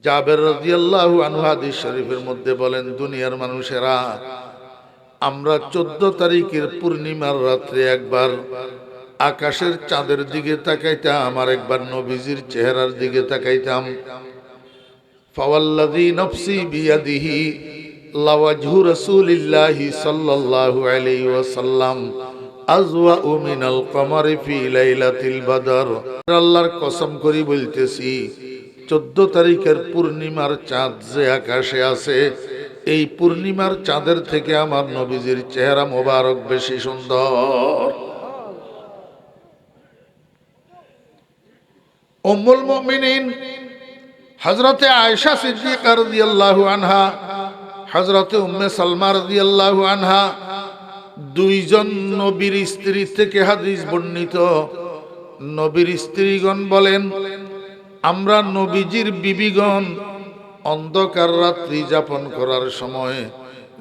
জাবের রাদিয়াল্লাহু আনহু হাদিস শরীফের মধ্যে বলেন, দুনিয়ার মানুষেরা আমরা 14 তারিখের পূর্ণিমার রাত্রে একবার আকাশের চাঁদের দিকে তাকাইতাম, আর একবার নবীজির চেহারার দিকে তাকাইতাম। ফাওয়াল্লাযী নাফসি বিয়াদিহি লাওয়াজহু রাসূলিল্লাহি সাল্লাল্লাহু আলাইহি ওয়াসাল্লাম আযওয়াউ মিনাল কমারি ফি লাইলাতিল বদর। আল্লাহর কসম করি বলতেছি, 14 তারিখের পূর্ণিমার চাঁদ যে আকাশে আছে, এই পূর্ণিমার চাঁদের থেকে আমার নবীজির চেহারা মোবারক বেশি সুন্দর। উম্মুল মুমিনিন হযরতে আয়েশা সিদ্দিকা রাদিয়াল্লাহু আনহা, হযরতে উম্মে সালমা রাদিয়াল্লাহু আনহা, দুইজন নবীর স্ত্রী থেকে হাদিস বর্ণিত। নবীর স্ত্রীগণ বলেন, আমরা নবীজির বিবিগণ অন্ধকার রাত্রি যাপন করার সময়,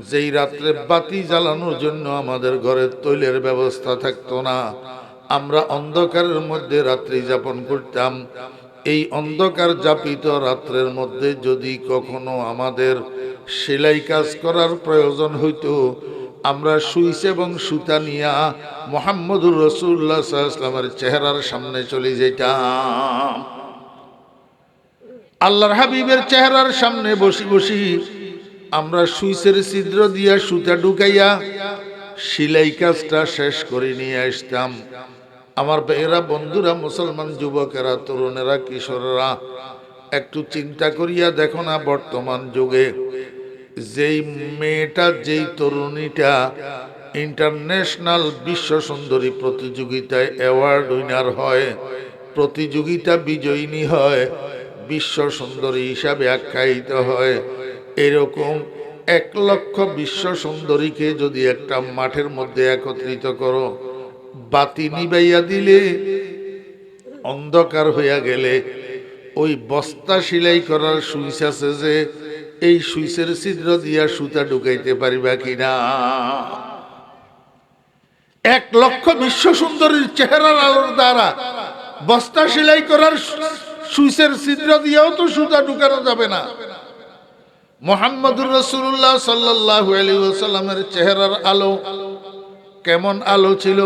যেই রাত্রে বাতি জ্বালানোর জন্য আমাদের ঘরে তৈলের ব্যবস্থা থাকতো না, আমরা অন্ধকারের মধ্যে রাত্রি যাপন করতাম। এই অন্ধকার যাপিত রাত্রের মধ্যে যদি কখনো আমাদের সেলাই কাজ করার প্রয়োজন হইতো, আমরা সুইচ এবং সুতা নিয়া মুহাম্মদুর রাসূলুল্লাহ সাল্লাল্লাহু আলাইহি ওয়াসাল্লামের চেহারার সামনে চলে যেতাম। আল্লাহর হাবিবের চেহারার সামনে বসি বসি আমরা সুইচের ছিদ্র দিয়া সুতা ঢুকাইয়া সেলাই কাজটা শেষ করে নিয়ে আসতাম। আমার ভাইয়েরা, বন্ধুরা, মুসলমান যুবকেরা, তরুণেরা, কিশোররা, একটু চিন্তা করিয়া দেখো না, বর্তমান যুগে যেই মেয়েটা, যেই তরুণীটা ইন্টারন্যাশনাল বিশ্ব সুন্দরী প্রতিযোগিতায় অ্যাওয়ার্ড উইনার হয়, প্রতিযোগিতা বিজয়িনী হয়, বিশ্ব সুন্দরী হিসাবে আখ্যায়িত হয়, এরকম 1 লক্ষ বিশ্ব সুন্দরীকে যদি একটা মাঠের মধ্যে একত্রিত করো, বাতি নিবাইয়া দিলে, অন্ধকার হইয়া গেলে, ওই বস্তা সেলাই করার সুইচ আছে যে, এই সুইচের ছিদ্র দিয়া সুতা ঢুকাইতে পারিবা কিনা? 1 লক্ষ বিশ্ব সুন্দরীর চেহারার আলোর দ্বারা বস্তা সেলাই করার সুইচের ছিদ্র দিয়েও তো সুতা ঢুকানো যাবে না। মুহাম্মদুর রাসূলুল্লাহ সাল্লাল্লাহু আলাইহি ওয়াসাল্লামের চেহারার আলো কেমন আলো ছিল!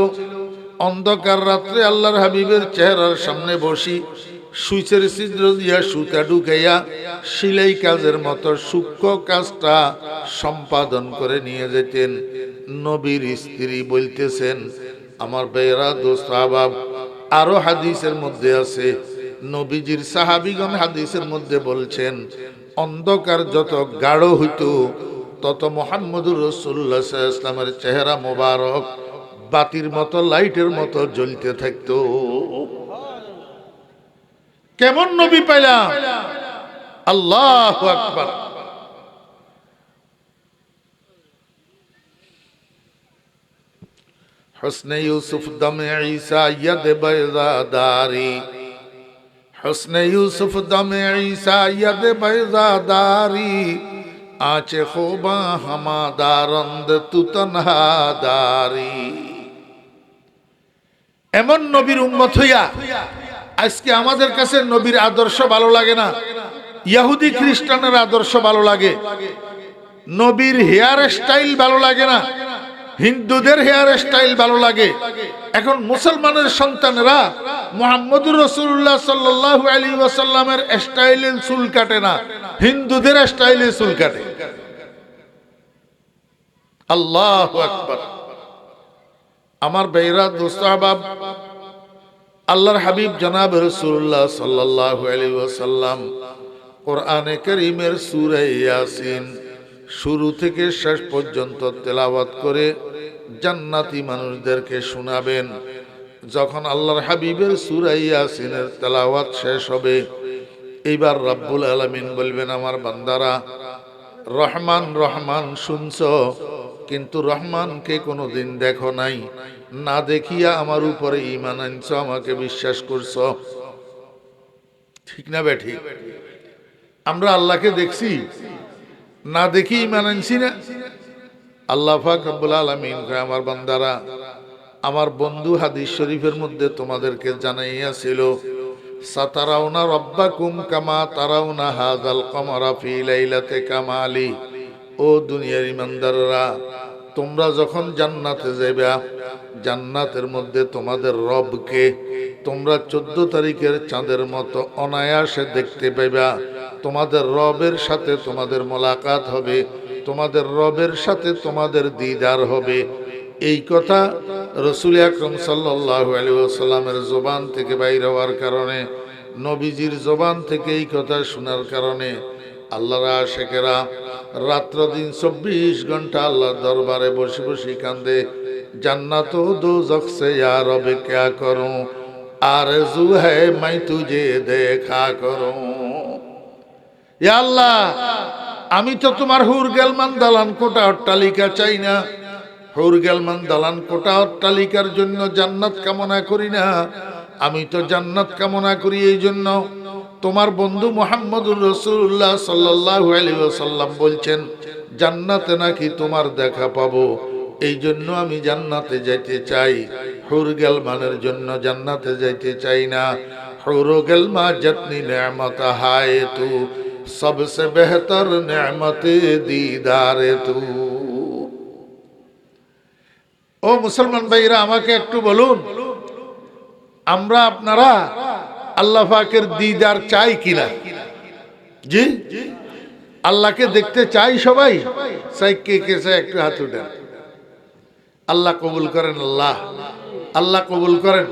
অন্ধকার রাত্রে আল্লাহর হাবিবের চেহারার সামনে বসি সুইচের ছিদ্র দিয়া সুতা ঢুকাইয়া সেলাই কাজের মতো সূক্ষ্ম কাজটা সম্পাদন করে নিয়ে যেতেন। নবীর স্ত্রী বলতেছেন, আমার ভাইয়েরা, দোস্ত, আহবাব, আরো হাদিসের মধ্যে আছে, নবীজির সাহাবীগণ হাদিসের মধ্যে বলছেন, অন্ধকার যত গাঢ় হইত তত মুহাম্মদুর রাসূলুল্লাহ সাল্লাল্লাহু আলাইহি ওয়াসাল্লামের চেহারা মোবারক বাতির মতো, লাইটের মতো জ্বলতে থাকতো। কেমন নবী পাইলাম! আল্লাহু আকবার। হুসনে ইউসুফ দমে ঈসা ইয়াদ বাইজাদারি, হুসনে ইউসুফ দমে ঈসা ইয়াদ বাইজাদারি, আঁচে খোবা হামাদারন্দ তু তনহাদারি। এমন নবীর উম্মত হইয়া আজকে আমাদের কাছে নবীর আদর্শ ভালো লাগে না, ইহুদি খ্রিস্টানের আদর্শ ভালো লাগে, নবীর হেয়ার স্টাইল ভালো লাগে না, হিন্দুদের হেয়ার স্টাইল ভালো লাগে। এখন মুসলমানের সন্তানেরা মুহাম্মদুর রাসূলুল্লাহ সাল্লাল্লাহু আলাইহি ওয়াসাল্লামের স্টাইলে চুল কাটে না, হিন্দুদের স্টাইলে চুল কাটে। আল্লাহু আকবার। আমার ভাইরা, দোস্ত, আহবাব, আল্লাহর হাবিব জনাব রাসূলুল্লাহ সাল্লাল্লাহু আলাইহি ওয়াসাল্লাম কোরআনে কারীমের সূরা ইয়াসিন শুরু থেকে শেষ পর্যন্ত তেলাওয়াত করে জান্নাতি মানুষদেরকে শোনাবেন। যখন আল্লাহর হাবিবের সূরা ইয়াসিনের তেলাওয়াত শেষ হবে, এইবার রব্বুল আলামিন বলবেন, আমার বান্দারা, রহমান রহমান শুনছো, কিন্তু রহমানকে কোনোদিন দেখো নাই, না দেখিয়া আমার উপরে ঈমান আনছো, আমাকে বিশ্বাস করছো। ঠিক না বেঠিক? আমরা আল্লাহকে দেখছি, না দেখি ঈমান আনছি না? আল্লাহ পাক রব্বুল আলামিন কয়, আমার বান্দারা, আমার বন্ধু হাদিস শরীফের মধ্যে তোমাদেরকে জানাইয়াছিল, সাতারাউনা রাব্বাকুম কামা তারাউনা হাযাল কমারা ফি লাইলাতি কামালি। ও দুনিয়ার ইমানদাররা, তোমরা যখন জান্নাতে যাইবা, জান্নাতের মধ্যে তোমাদের রবকে তোমরা 14 তারিখের চাঁদের মতো অনায়াসে দেখতে পাইবা। তোমাদের রবের সাথে তোমাদের মোলাকাত হবে, তোমাদের রবের সাথে তোমাদের দিদার হবে। এই কথা রাসূল আকরাম সাল্লাল্লাহু আলাইহি ওয়াসাল্লামের জবান থেকে বাইর হওয়ার কারণে, নবীজির জবান থেকে এই কথা শোনার কারণে আল্লাহর আশিকেরা রাত্র দিন 24 ঘন্টা আল্লাহর দরবারে বসে বসে কান্দে, জান্নাত ও দোজখ সে ইয়া রব क्या करूं, आरज़ू है मैं तुझे देखा करूं। ইয়া আল্লাহ, আমি তো তোমার হুর গেলমান দালান কোটা অট্টালিকা চাই না, হুর গেলমান দালান কোটা অট্টালিকার জন্য জান্নাত কামনা করি না। আমি তো জান্নাত কামনা করি এই জন্য, তোমার বন্ধু মুহাম্মদুর রাসূলুল্লাহ সাল্লাল্লাহু আলাইহি ওয়াসাল্লাম বলছেন জান্নাতে নাকি তোমার দেখা পাবো, এই জন্য আমি জান্নাতে যাইতে চাই। হুর গেলমানের জন্য জান্নাতে যাইতে চাই না। হুর গেলমা জতনি নেমত হায় তু, সবসে বেহতর নেমতে দিদারে তু। ও মুসলমান ভাইরা, আমাকে একটু বলুন, আমরা আপনারা আল্লাহ পাকের দিদার চাই কিনা? জি, আল্লাহকে দেখতে চাই সবাই? চাই কে কে চাই একটু হাত উঠেন। আল্লাহ কবুল করেন, আল্লাহ আল্লাহ কবুল করেন।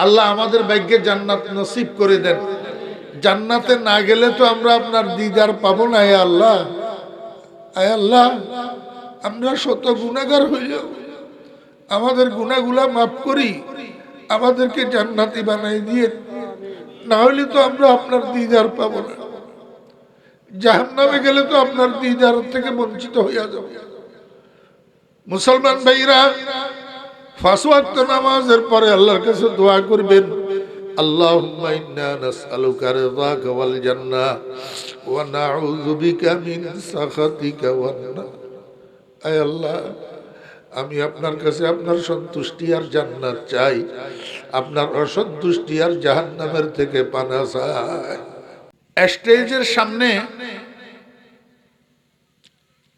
আল্লাহ আমাদের ভাগ্যে জান্নাত নসিব করে দেন। জান্নাতে না গেলে তো আমরা আপনার দিদার পাবো না। আয় আল্লাহ, আয় আল্লাহ, আমরা শত গুনাহগার হইল, আমাদের গুনাহগুলা মাফ করি, আমাদেরকে জান্নাতি বানাই দিয়ে, না হলে তো আমরা আপনার দিদার পাবো না। জাহান্নামে গেলে তো আপনার দিদার থেকে বঞ্চিত হইয়া যাব। মুসলমান ভাইরা, 5 ওয়াক্ত নামাজের পরে আল্লাহর কাছে দোয়া করবেন, আল্লাহুম্মা ইন্না নাসআলুকা রিযাকা ওয়াল জান্নাহ ওয়া নাউযু বিকা মিন সাখাতিকা ওয়ান নার। আয় আল্লাহ, আমি আপনার কাছে আপনার সন্তুষ্টি আর জান্নাত চাই, আপনার অসন্তুষ্টি আর জাহান্নামের থেকে পানা চাই। স্টেজের সামনে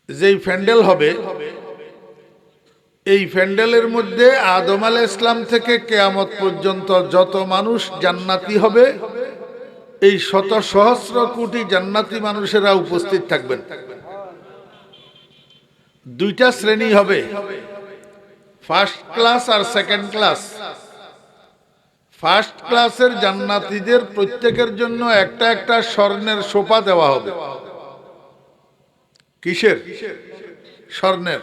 যেই প্যান্ডেল হবে, এই প্যান্ডেলের মধ্যে আদম আলাইহিস সালাম থেকে কিয়ামত পর্যন্ত যত মানুষ জান্নাতি হবে, এই শত সহস্র কোটি জান্নাতি মানুষেরা উপস্থিত থাকবেন। 2টা শ্রেণী হবে, ফার্স্ট ক্লাস আর সেকেন্ড ক্লাস। ফার্স্ট ক্লাসের জান্নাতীদের প্রত্যেকের জন্য একটা একটা স্বর্ণের সোফা দেওয়া হবে। কিসের? স্বর্ণের।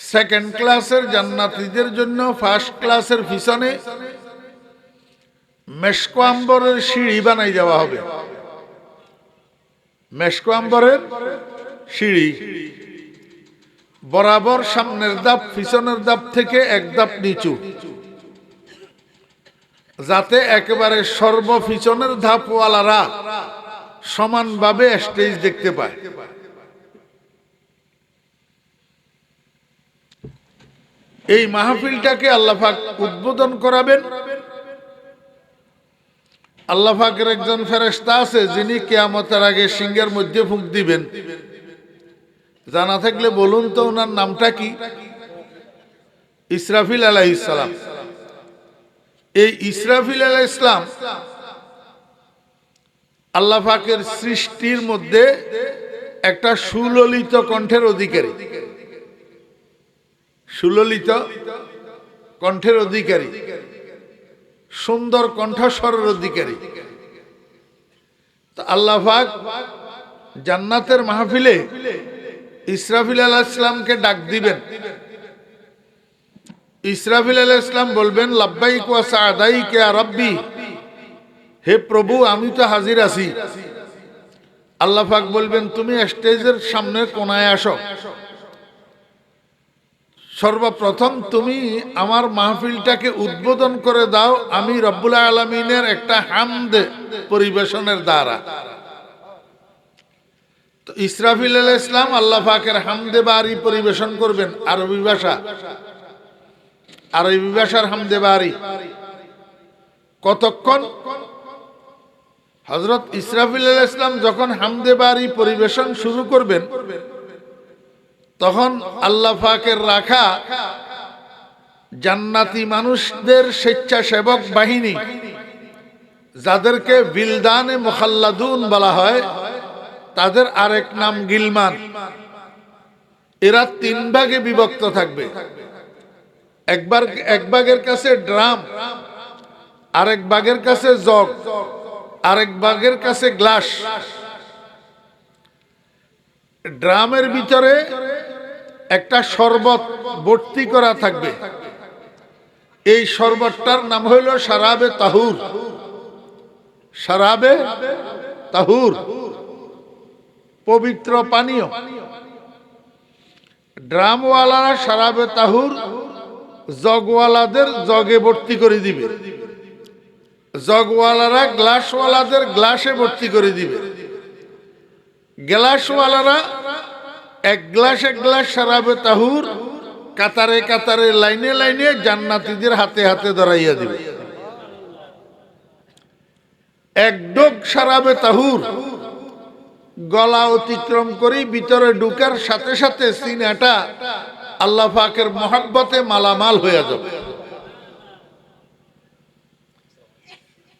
সেকেন্ড ক্লাসের জান্নাতীদের জন্য ফার্স্ট ক্লাসের পিছনে মেশকো আম্বরের সিঁড়ি বানাই দেওয়া হবে। মেশকো আম্বরের সিঁড়ি বরাবর সামনের ধাপ পিছনের ধাপ থেকে এক ধাপ নিচু, যাতে একেবারে সর্বপিছনের ধাপওয়ালারা সমানভাবে স্টেজ দেখতে পায়। এই মাহফিলটাকে আল্লাহ পাক উদ্বোধন করাবেন। আল্লাহ পাকের একজন ফেরেশতা আছে যিনি কিয়ামতের আগে সিংহের মধ্যে ফুঁক দিবেন। জানা থাকলে বলুন তো, ওনার নামটা কি? ইসরাফিল আলাইহিস সালাম। এই ইসরাফিল আলাইহিস সালাম আল্লাহ পাকের সৃষ্টির মধ্যে একটা সুললিত কণ্ঠের অধিকারী, সুললিত কণ্ঠের অধিকারী, সুন্দর কণ্ঠস্বরের অধিকারী। আল্লাহ পাক জান্নাতের মাহফিলে ইসরাফিল আলাইহিস সালামকে ডাক দিবেন। ইসরাফিল আলাইহিস সালাম বলবেন, লাব্বাইক ওয়া সা'দাইক ইয়া রাব্বি, হে প্রভু আমি তো হাজির আছি। আল্লাহ পাক বলবেন, তুমি স্টেজের সামনে কোনায় আসো। সর্বপ্রথম তুমি আমার মাহফিলটাকে উদ্বোধন করে দাও আমি রব্বুল আলামিনের একটা হামদ পরিবেশনের দ্বারা। তো ইসরাফিল আলাইহিস সালাম আল্লাহ পাকের হামদে বারি পরিবেশন করবেন, আরবি ভাষা, আরবি ভাষার হামদে বারি। কতক্ষণ? হযরত ইসরাফিল আলাইহিস সালাম যখন হামদে বারি পরিবেশন শুরু করবেন, তখন আল্লাহ পাকের রাখা জান্নাতি মানুষদের স্বেচ্ছাসেবক বাহিনী, যাদেরকে বিলদানে মুখাল্লাদুন বলা হয়, তাদের আরেক নাম গিলমান, এরা 3 ভাগে বিভক্ত থাকবে। এক ভাগের কাছে ড্রাম, আরেক ভাগের কাছে জগ, আরেক ভাগের কাছে গ্লাস। ড্রামের ভিতরে একটা শরবত ভর্তি করা থাকবে। এই শরবতটার নাম হইল শারাবে তাহুর। শারাবে তাহুর, পবিত্র পানীয়। ড্রামওয়ালারা শারাবে তাহুর জগওয়ালাদের জগে ভর্তি করে দিবে, জগওয়ালারা গ্লাসওয়ালাদের গ্লাসে ভর্তি করে দিবে। গ্লাসওয়ালারা এক গ্লাস শারাবে তাহুর কাতারে কাতারে লাইনে লাইনে জান্নাতীদের হাতে হাতে ধরাইয়া দিবে। এক ডোক শারাবে তাহুর গলা অতিক্রম করে ভিতরে ঢুকার সাথে সাথে সিনাটা আল্লাহ পাকের মহব্বতে মালামাল হয়ে যাবে।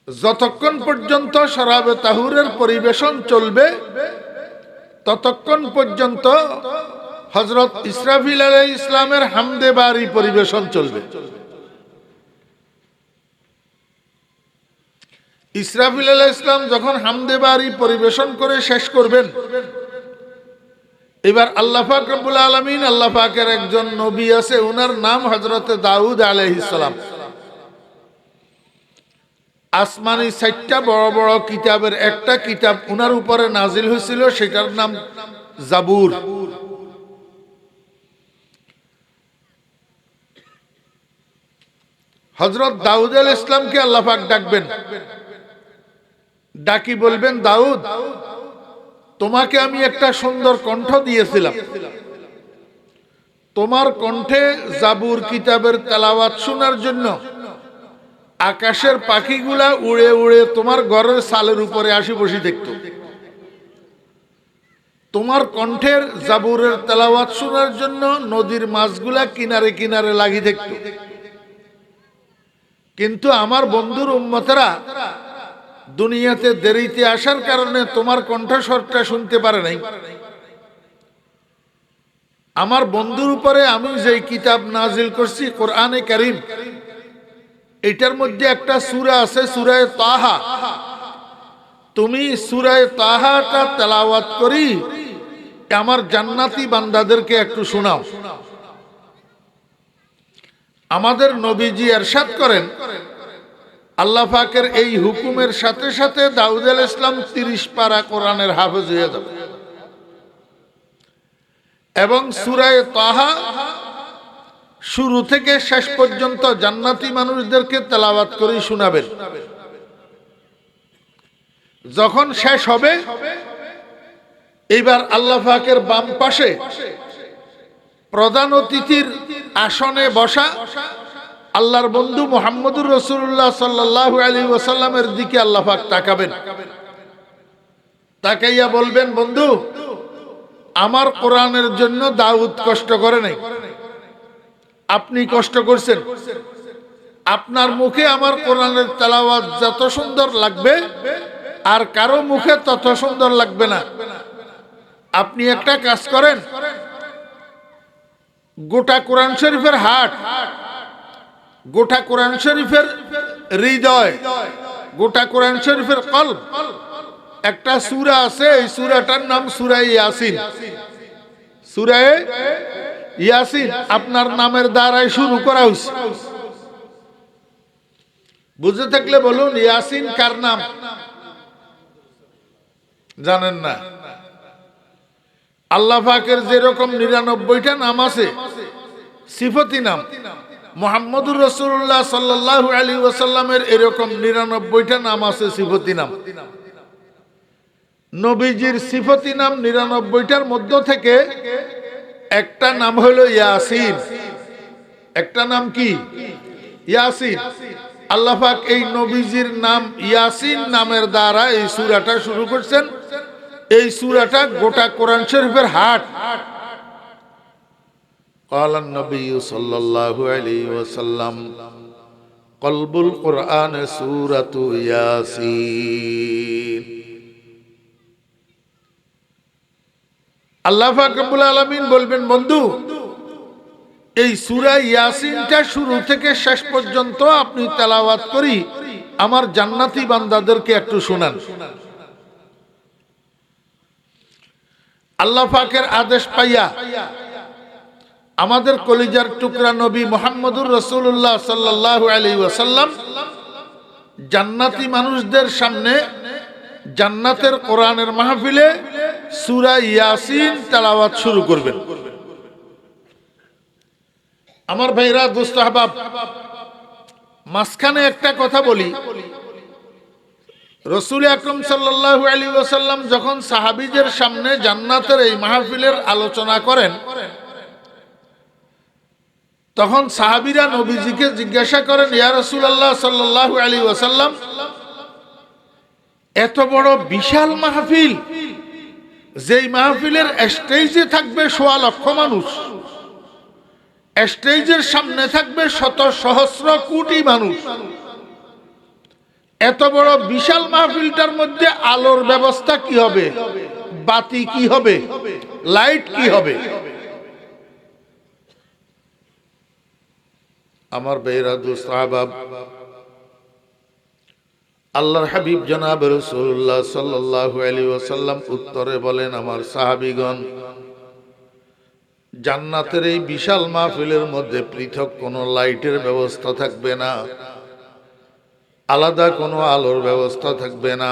যতক্ষণ পর্যন্ত শারাবে তাহুরের পরিবেশন চলবে, ততক্ষণ পর্যন্ত হযরত ইসরাফিল আলাইহিস সালামের হামদে বারি পরিবেশন চলবে। ইসরাফিল আলাইহিস সালাম যখন হামদে বারি পরিবেশন করে শেষ করবেন, এবার আল্লাহ পাক রব্বুল আলামিন, আল্লাহ পাকের একজন নবী আছে, ওনার নাম হযরত দাউদ আলাইহিস সালাম। আসমানি 4টা বড় বড় কিতাবের একটা কিতাব ওনার উপরে নাজিল হয়েছিল, সেটার নাম জাবুর। হযরত দাউদ আলাইহিস সালামকে আল্লাহ পাক ডাকবেন, ডাকি বলবেন, দাউদ, তোমাকে আমি একটা সুন্দর কণ্ঠ দিয়েছিলাম, তোমার কণ্ঠে জাবুর কিতাবের তেলাওয়াত শোনার জন্য আকাশের পাখিগুলা উড়ে উড়ে তোমার ঘরের ছালের উপরে আসি বসে দেখত। তোমার কণ্ঠের জাবুরের তেলাওয়াত শোনার জন্য নদীর মাছগুলা কিনারে কিনারে লাগি দেখত। কিন্তু আমার বন্ধুর উম্মতেরা দুনিয়াতে দেরিতে আসার কারণে তোমার কণ্ঠস্বরটা শুনতে পারে নাই। আমার বন্ধুর উপরে আমি যেই কিতাব নাজিল করছি, কোরআনে কারীম, এটার মধ্যে একটা সূরা আছে, সূরা তাহা। তুমি সূরা তাহাটা তেলাওয়াত করি আমার জান্নাতি বান্দাদেরকে একটু শোনাও। আমাদের নবীজি ইরশাদ করেন, আল্লাহ পাকের এই হুকুমের সাথে সাথে দাউদ আলাইহিস সালাম 30 পারা কোরআনের হাফেজ হয়ে যাবে এবং সূরা তাহা শুরু থেকে শেষ পর্যন্ত জান্নাতি মানুষদেরকে তেলাওয়াত করে শোনাবেন। যখন শেষ হবে, এইবার আল্লাহ পাকের বাম পাশে প্রধান অতিথির আসনে বসা আল্লাহর বন্ধু মুহাম্মদুর রাসূলুল্লাহ সাল্লাল্লাহু আলাইহি ওয়াসাল্লামের দিকে আল্লাহ পাক তাকাবেন, তাকাইয়া বলবেন, বন্ধু, আমার কোরআনের জন্য দাউদ কষ্ট করে নাই, আপনি কষ্ট করছেন। আপনার মুখে আমার কোরআনের তেলাওয়াত যত সুন্দর লাগবে আর কারো মুখে তত সুন্দর লাগবে না। আপনি একটা কাজ করেন, গোটা কোরআন শরীফের হাট, গোটা কোরআন শরীফের হৃদয়, গোটা কোরআন শরীফের কলব, একটা সূরা আছে, এই সূরাটার নাম সূরা ইয়াসিন। সূরা ইয়াসিন আপনার নামের দ্বারাই শুরু করা হয়েছে। বুঝে থাকলে বলুন, ইয়াসিন কার নাম? জানেন না? আল্লাহ পাকের যেরকম 99টা নাম আছে সিফতি নাম, মুহাম্মদুর রাসূলুল্লাহ সাল্লাল্লাহু আলাইহি ওয়াসাল্লামের এরকম 99টা নাম আছে সিফতি নাম। নবীজির সিফতি নাম 99টার মধ্য থেকে একটা নাম হলো ইয়াসিন। একটা নাম কি? ইয়াসিন। আল্লাহ পাক এই নবীজির নাম ইয়াসিন নামের দ্বারা এই সূরাটা শুরু করছেন। এই সূরাটা গোটা কোরআন শরীফের হাট। ক্বালান নবী সাল্লাল্লাহু আলাইহি ওয়াসাল্লাম কলবুল কোরআন সূরাতু ইয়াসিন। আল্লাহ পাক রব্বুল আলামিন বলবেন, বন্ধু এই সূরা ইয়াসিনটা শুরু থেকে শেষ পর্যন্ত আপনি তেলাওয়াত করি আমার জান্নাতি বান্দাদেরকে একটু শোনান। আল্লাহ পাকের আদেশ পাইয়া আমাদের কলিজার টুকরা নবী মুহাম্মদুর রাসূলুল্লাহ সাল্লাল্লাহু আলাইহি ওয়াসাল্লাম জান্নাতি মানুষদের সামনে জান্নাতের কোরআনের মাহফিলে সূরা ইয়াসিন তেলাওয়াত শুরু করবেন। আমার ভাইরা, দোস্ত আহবাব, মাঝখানে একটা কথা বলি। রাসূল আকরাম সাল্লাল্লাহু আলাইহি ওয়াসাল্লাম যখন সাহাবীদের সামনে জান্নাতের এই মাহফিলের আলোচনা করেন, তখন সাহাবীরা নবীজিকে জিজ্ঞাসা করেন, ইয়া রাসূলুল্লাহ সাল্লাল্লাহু আলাইহি ওয়াসাল্লাম, এত বড় বিশাল মাহফিল, যেই মাহফিলের স্টেজে থাকবে 1.25 লক্ষ মানুষ, স্টেজের সামনে থাকবে শত সহস্র কোটি মানুষ, এত বড় বিশাল মাহফিলটার মধ্যে আলোর ব্যবস্থা কি হবে, বাতি কি হবে, লাইট কি হবে? আমার ভাইরা, দোস্ত আহবাব, আল্লাহর হাবিব জনাব রাসূলুল্লাহ সাল্লাল্লাহু আলাইহি ওয়াসাল্লাম উত্তরে বলেন, আমার সাহাবীগণ, জান্নাতের এই বিশাল মাহফিলের মধ্যে পৃথক কোনো লাইটের ব্যবস্থা থাকবে না, আলাদা কোনো আলোর ব্যবস্থা থাকবে না।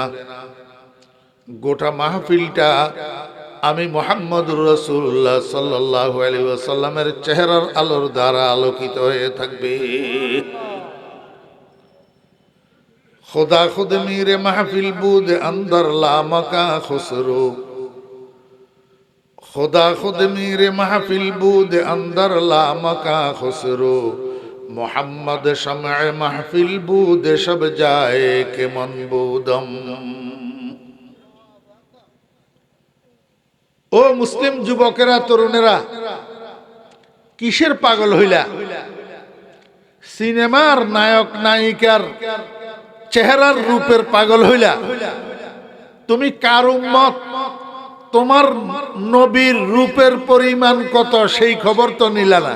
গোটা মাহফিলটা আমি মুহাম্মদুর রাসূলুল্লাহ সাল্লাল্লাহু আলাইহি ওয়াসাল্লামের চেহারার আলোর দ্বারা আলোকিত হয়ে থাকবে। खुदा खुद मेरे महफिल बूद अंदर लामका खुसरो, खुदा खुद मेरे महफिल बूद अंदर लामका खुसरो, मोहम्मद शमअ महफिल बूद शब जाए के मनबूदम। ও মুসলিম যুবকেরা, তরুণেরা, কিসের পাগল হইলা? সিনেমার নায়ক নায়িকার চেহারার রূপের পাগল হইলা? তুমি কার উম্মত? তোমার নবীর রূপের পরিমাণ কত সেই খবর তো নিলা না।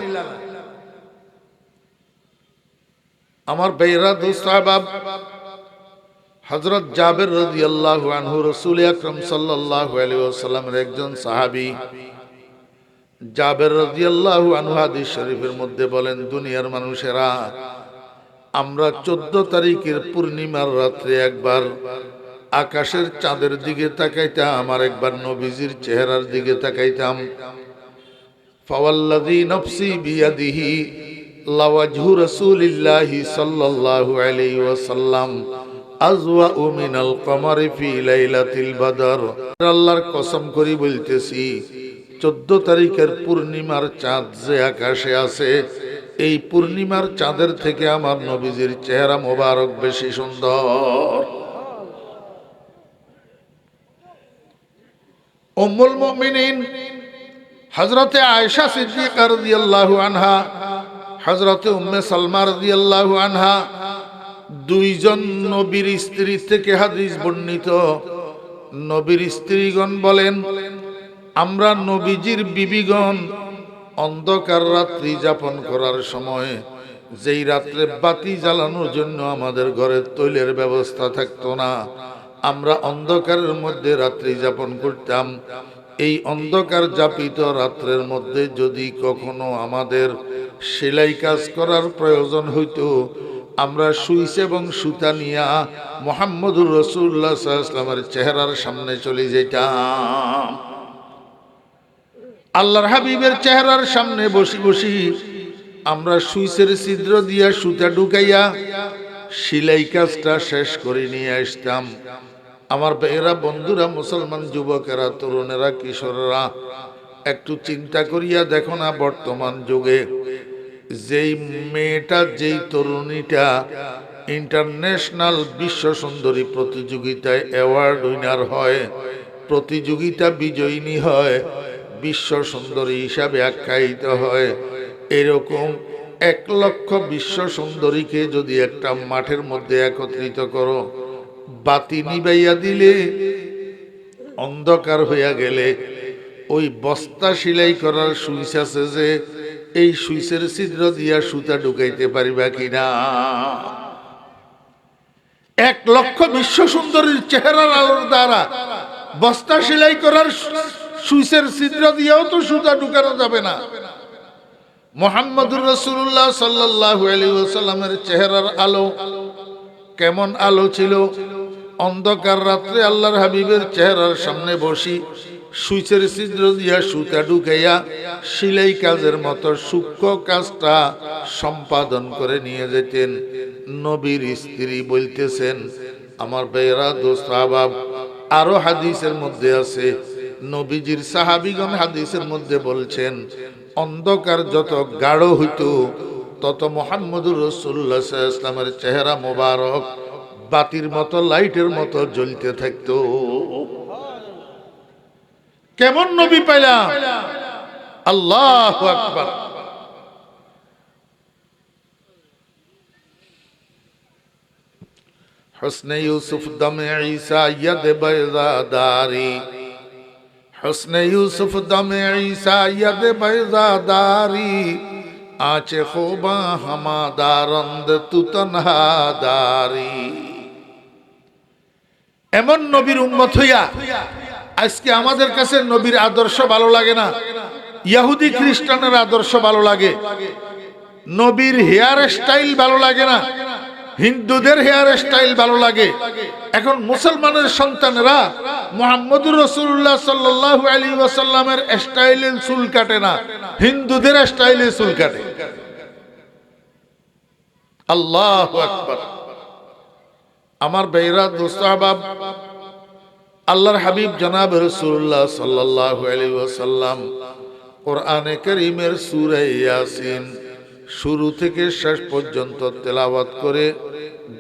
আমার ভাইরা, দোস্ত আহবাব, হযরত জাবের রাদিয়াল্লাহু আনহু রাসূল আকরাম সাল্লাল্লাহু আলাইহি ওয়াসাল্লামের একজন সাহাবী। জাবের রাদিয়াল্লাহু আনহু হাদিস শরীফের মধ্যে বলেন, দুনিয়ার মানুষেরা, আমরা 14 তারিখের পূর্ণিমার রাত্রে একবার আকাশের চাঁদের দিকে তাকাইতাম, আর একবার নবীজির চেহারার দিকে তাকাইতাম। ফাওয়াল্লাযী নফসি বিয়াদিহি লাওয়াজহু রাসূলিল্লাহি সাল্লাল্লাহু আলাইহি ওয়াসাল্লাম আযওয়াউ মিনাল কমারি ফি লাইলাতিল বদর। আল্লাহর কসম করি বলতেছি, 14 তারিখের পূর্ণিমার চাঁদ যে আকাশে আছে, এই পূর্ণিমার চাঁদের থেকে আমার নবীজির চেহারা মোবারক বেশি সুন্দর। উম্মুল মুমিনিন হযরতে আয়েশা সিদ্দিকা রাদিয়াল্লাহু আনহা, হযরতে উম্মে সালমা রাদিয়াল্লাহু আনহা, দুইজন নবীর স্ত্রী থেকে হাদিস বর্ণিত। নবীর স্ত্রীগণ বলেন, আমরা নবীজির বিবিগণ অন্ধকার রাত্রি যাপন করার সময়, যেই রাত্রে বাতি জ্বালানোর জন্য আমাদের ঘরে তৈলের ব্যবস্থা থাকতো না, আমরা অন্ধকারের মধ্যে রাত্রি যাপন করতাম। এই অন্ধকার যাপিত রাত্রের মধ্যে যদি কখনো আমাদের সেলাই কাজ করার প্রয়োজন হইতো, আমরা সুইচ এবং সুতা নিয়া মুহাম্মদুর রাসূলুল্লাহ সাল্লাল্লাহু আলাইহি ওয়াসাল্লামের চেহারার সামনে চলে যেতাম। আল্লাহর হাবিবের চেহারার সামনে বসি বসি আমরা সুইচের ছিদ্র দিয়া সুতা ঢুকাইয়া সেলাই কাজটা শেষ করে নিয়ে আসতাম। আমার ভাইয়েরা, বন্ধুরা, মুসলমান যুবকেরা, তরুণেরা, কিশোররা, একটু চিন্তা করিয়া দেখো না, বর্তমান যুগে যেই মেয়েটা, যেই তরুণীটা ইন্টারন্যাশনাল বিশ্ব সুন্দরী প্রতিযোগিতায় অ্যাওয়ার্ড উইনার হয়, প্রতিযোগিতা বিজয়িনী হয়, বিশ্ব সুন্দরী হিসাবে আখ্যায়িত হয়। এরকম 1,00,000 বিশ্ব সুন্দরীকে যদি একটা মাঠের মধ্যে একত্রিত করো, বাতি নিবাইয়া দিলে, অন্ধকার হইয়া গেলে, ওই বস্তা সেলাই করার সুইচ আছে যে, এই সুইচের ছিদ্র দিয়া সুতা ঢুকাইতে পারিবা কিনা? 1,00,000 বিশ্ব সুন্দরীর চেহারার আলোর দ্বারা বস্তা সেলাই করার সুইচের ছিদ্র দিয়েও তো সুতা ঢুকানো যাবে না। মুহাম্মদুর রাসূলুল্লাহ সাল্লাল্লাহু আলাইহি ওয়াসাল্লামের চেহারার আলো কেমন আলো ছিল? অন্ধকার রাত্রে আল্লাহর হাবিবের চেহারার সামনে বসি সুইচের ছিদ্র দিয়া সুতা ঢুকাইয়া সেলাই কাজের মতো সূক্ষ্ম কাজটা সম্পাদন করে নিয়ে যেতেন। নবীর স্ত্রী বলতেছেন, আমার ভাইয়েরা, দোস্ত, আহবাব, আরো হাদিসের মধ্যে আছে, নবীজির সাহাবীগণ হাদিসের মধ্যে বলছেন, অন্ধকার যত গাঢ় হইত তত মুহাম্মদুর রাসূলুল্লাহ সাল্লাল্লাহু আলাইহি ওয়াসাল্লামের চেহারা মোবারক বাতির মতো, লাইটের মতো জ্বলতে থাকতো। কেমন নবী পাইলাম! আল্লাহু আকবার। হুসনে ইউসুফ দমে ঈসা ইয়াদ বাইজাদারি, হুসনে ইউসুফ দমে ঈসা ইয়াদ বাইজাদারি, আঁচে খোবা হামাদারন্দ তু তনহাদারি। এমন নবীর উম্মত হইয়া আজকে আমাদের কাছে নবীর আদর্শ ভালো লাগে না, ইহুদি খ্রিস্টানের আদর্শ ভালো লাগে, নবীর হেয়ার স্টাইল ভালো লাগে না, হিন্দুদের হেয়ার স্টাইল ভালো লাগে। এখন মুসলমানের সন্তানেরা মুহাম্মদুর রাসূলুল্লাহ সাল্লাল্লাহু আলাইহি ওয়াসাল্লামের স্টাইলে চুল কাটে না, হিন্দুদের স্টাইলে চুল কাটে। আল্লাহু আকবার। আমার ভাইরা, দোস্ত, আহবাব, আল্লাহর হাবিব জনাব রাসূলুল্লাহ সাল্লাল্লাহু আলাইহি ওয়াসাল্লাম কোরআনে কারীমের সূরা ইয়াসিন শুরু থেকে শেষ পর্যন্ত তেলাওয়াত করে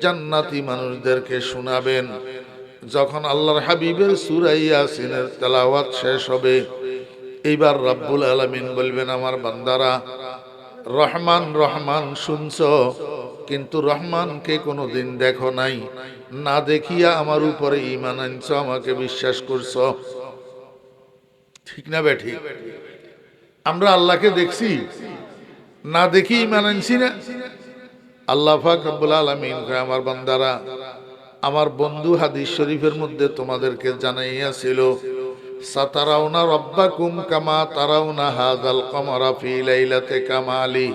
জান্নাতি মানুষদেরকে শোনাবেন। যখন আল্লাহর হাবিবের সূরা ইয়াসিনের তেলাওয়াত শেষ হবে, এইবার রব্বুল আলামিন বলবেন, আমার বান্দারা, রহমান রহমান শুনছো, কিন্তু রহমানকে কোনোদিন দেখো নাই, না দেখিয়া আমার উপরে ঈমান আনছো, আমাকে বিশ্বাস করছো। ঠিক না বেঠিক? আমরা আল্লাহকে দেখছি, না দেখি ঈমান আনছি না? আল্লাহ পাক রব্বুল আলামিন কয়, আমার বান্দারা, আমার বন্ধু হাদিস শরীফের মধ্যে তোমাদেরকে জানাইয়াছিল, সাতারাউনা রাব্বাকুম কামা তারাউনা হাযাল কমারা ফি লাইলাতি কামালি।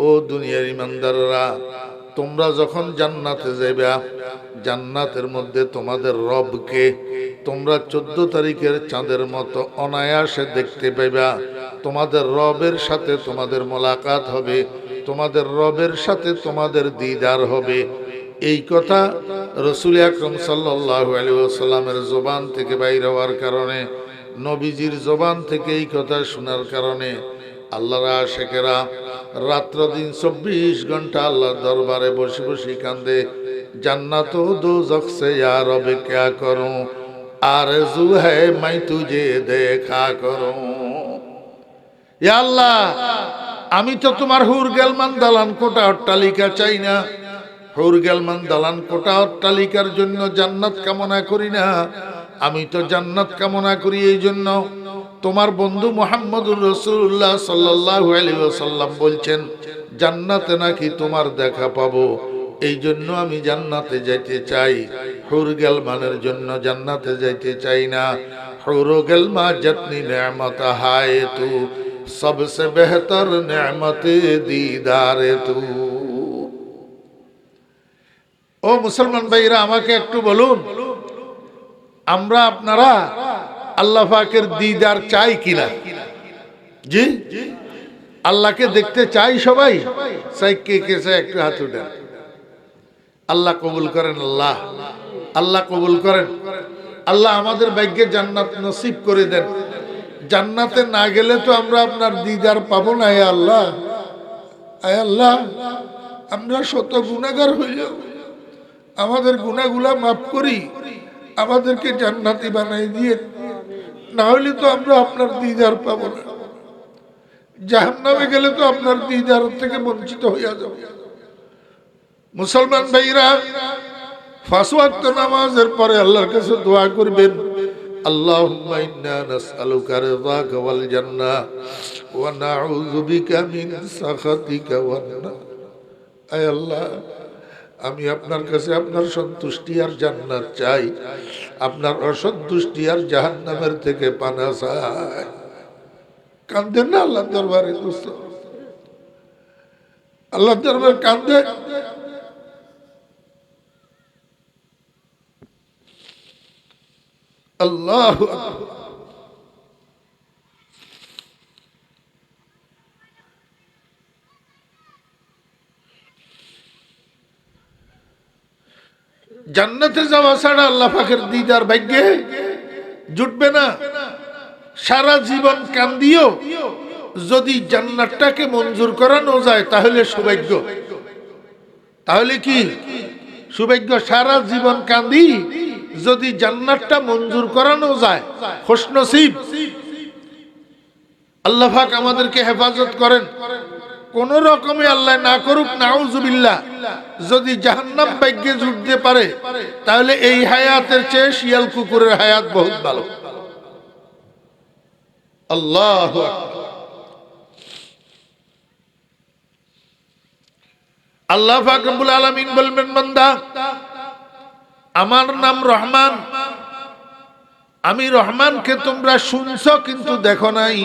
ও দুনিয়ার ইমানদাররা, তোমরা যখন জান্নাতে যাইবা, জান্নাতের মধ্যে তোমাদের রবকে তোমরা 14 তারিখের চাঁদের মতো অনায়াসে দেখতে পাইবা। তোমাদের রবের সাথে তোমাদের মোলাকাত হবে, তোমাদের রবের সাথে তোমাদের দিদার হবে। এই কথা রাসূল আকরাম সাল্লাল্লাহু আলাইহি ওয়াসাল্লামের জবান থেকে বাইর হওয়ার কারণে, নবীজির জবান থেকে এই কথা শোনার কারণে আল্লাহর আশিকেরা রাত্র দিন 24 ঘন্টা আল্লাহর দরবারে বসে বসে কান্দে, জান্নাত ও দোজখ সে ইয়া রব क्या करूं, आरज़ू है मैं तुझे देखा करूं। ইয়া আল্লাহ, আমি তো তোমার হুর গেলমান দালান কোটা অট্টালিকা চাই না, হুর গেলমান দালান কোটা অট্টালিকার জন্য জান্নাত কামনা করি না, আমি তো জান্নাত কামনা করি এই জন্য তোমার বন্ধু মুহাম্মদুর রাসূলুল্লাহ সাল্লাল্লাহু আলাইহি ওয়াসাল্লাম বলছেন, জান্নাতে নাকি তোমার দেখা পাবো, এই জন্য আমি জান্নাতে যাইতে চাই। হুর গেলমানের জন্য জান্নাতে যাইতে চাই না। হুর গেলমা জতনি নেমত হায় তু, সবসে বেহতর নেমতে দিদারে তু। ও মুসলমান ভাইরা, আমাকে একটু বলুন, আমরা আপনারা আল্লাহ পাকের দিদার চাই কিনা? জি, আল্লাহকে দেখতে চাই সবাই? চাই কে কে চাই? একটু হাত উঠান। আল্লাহ কবুল করেন, আল্লাহ আল্লাহ কবুল করেন। আল্লাহ আমাদের ভাগ্যে জান্নাত নসিব করে দেন। জান্নাতে না গেলে তো আমরা আপনার দিদার পাবো না। আয় আল্লাহ, আয় আল্লাহ, আমরা শত গুনাহগার হইলেও আমাদের গুনাহগুলা মাফ করি, আমাদেরকে জান্নাতি বানাই দিয়ে, না হলে তো আমরা আপনার দিদার পাবো না। জাহান্নামে গেলে তো আপনার দিদার থেকে বঞ্চিত হইয়া যাব। মুসলমান ভাইরা, 5 ওয়াক্ত নামাজের পরে আল্লাহর কাছে দোয়া করবেন, আল্লাহুম্মা ইন্না নাসআলুকা রিযাকা ওয়াল জান্নাহ ওয়া নাউযু বিকা মিন সাখাতিকা ওয়ান নার। আয় আল্লাহ, আমি আপনার কাছে আপনার সন্তুষ্টি আর জান্নাত চাই, আপনার অসন্তুষ্টি আর জাহান্নামের থেকে পানা চাই। কান্দেন না আল্লাহর দরবারে দোস্ত? আল্লাহর দরবারে কান্দে। আল্লাহু আকবার। জান্নাতে যাওয়া ছাড়া আল্লাহ পাকের দিদার ভাগ্যে জুটবে না। সারা জীবন কান্দিও যদি জান্নাতটাকে মঞ্জুর করানো যায় তাহলে সৌভাগ্য। তাহলে কি সৌভাগ্য? সারা জীবন কান্দি যদি জান্নাতটা মঞ্জুর করানো যায়, খুশনসিব। আল্লাহ পাক আমাদেরকে হেফাজত করেন। কোন রকমে আল্লাহ না করুক, নাউজুবিল্লাহ, যদি জাহান্নাম ভাগ্যে জুটতে পারে তাহলে এই হায়াতের চেয়ে শিয়াল কুকুরের হায়াত বহুত ভালো। আল্লাহু আকবার। আল্লাহ পাক রব্বুল আলামিন বলবেন, বান্দা আমার নাম রহমান, আমি রহমানকে তোমরা শুনছো কিন্তু দেখো নাই।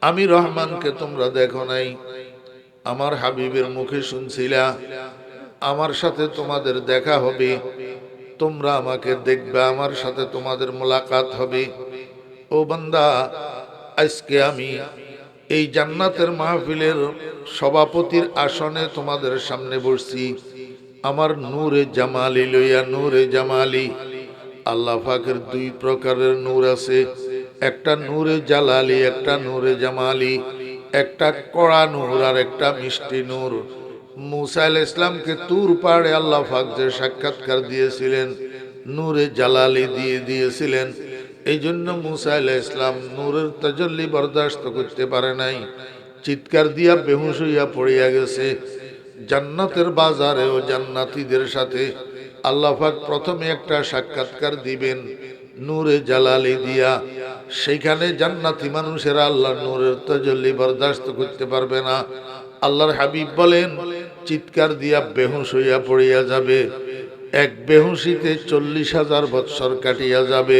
আমি রহমানকে তোমরা দেখো নাই, আমার হাবিবের মুখে শুনছিলা। আমার সাথে তোমাদের দেখা হবে, তোমরা আমাকে দেখবে, আমার সাথে তোমাদের মোলাকাত হবে। ও বান্দা, আজকে আমি এই জান্নাতের মাহফিলের সভাপতির আসনে তোমাদের সামনে বসছি। আমার নূরে জামালি লইয়া, নূরে জামালি। আল্লাহ পাকের 2 প্রকারের নূর আছে, একটা নূরে জালালি, একটা নূরে জামালি। একটা কড়া নূর আর একটা মিষ্টি নূর। মুসা আলাইহিস ইসলামকে তুর পাহাড়ে আল্লাহ পাক যে সাক্ষাৎকার দিয়েছিলেন, নূরে জালালি দিয়ে দিয়েছিলেন। এই জন্য মুসা আলাইহিস ইসলাম নূরের তাজাল্লি বরদাস্ত করতে পারে নাই, চিৎকার দিয়া বেহুশ হইয়া পড়িয়া গেছে। জান্নাতের বাজারে ও জান্নাতীদের সাথে আল্লাহ পাক প্রথমে একটা সাক্ষাৎকার দিবেন নূরে জালালি দিয়া। সেইখানে জান্নাতি মানুষেরা আল্লাহর নূরের তাজাল্লি বরদাস্ত করতে পারবে না। আল্লাহর হাবিব বলেন, চিৎকার দিয়া বেহুশ হইয়া পড়িয়া যাবে। এক বেহুশিতে 40,000 বৎসর কাটিয়া যাবে,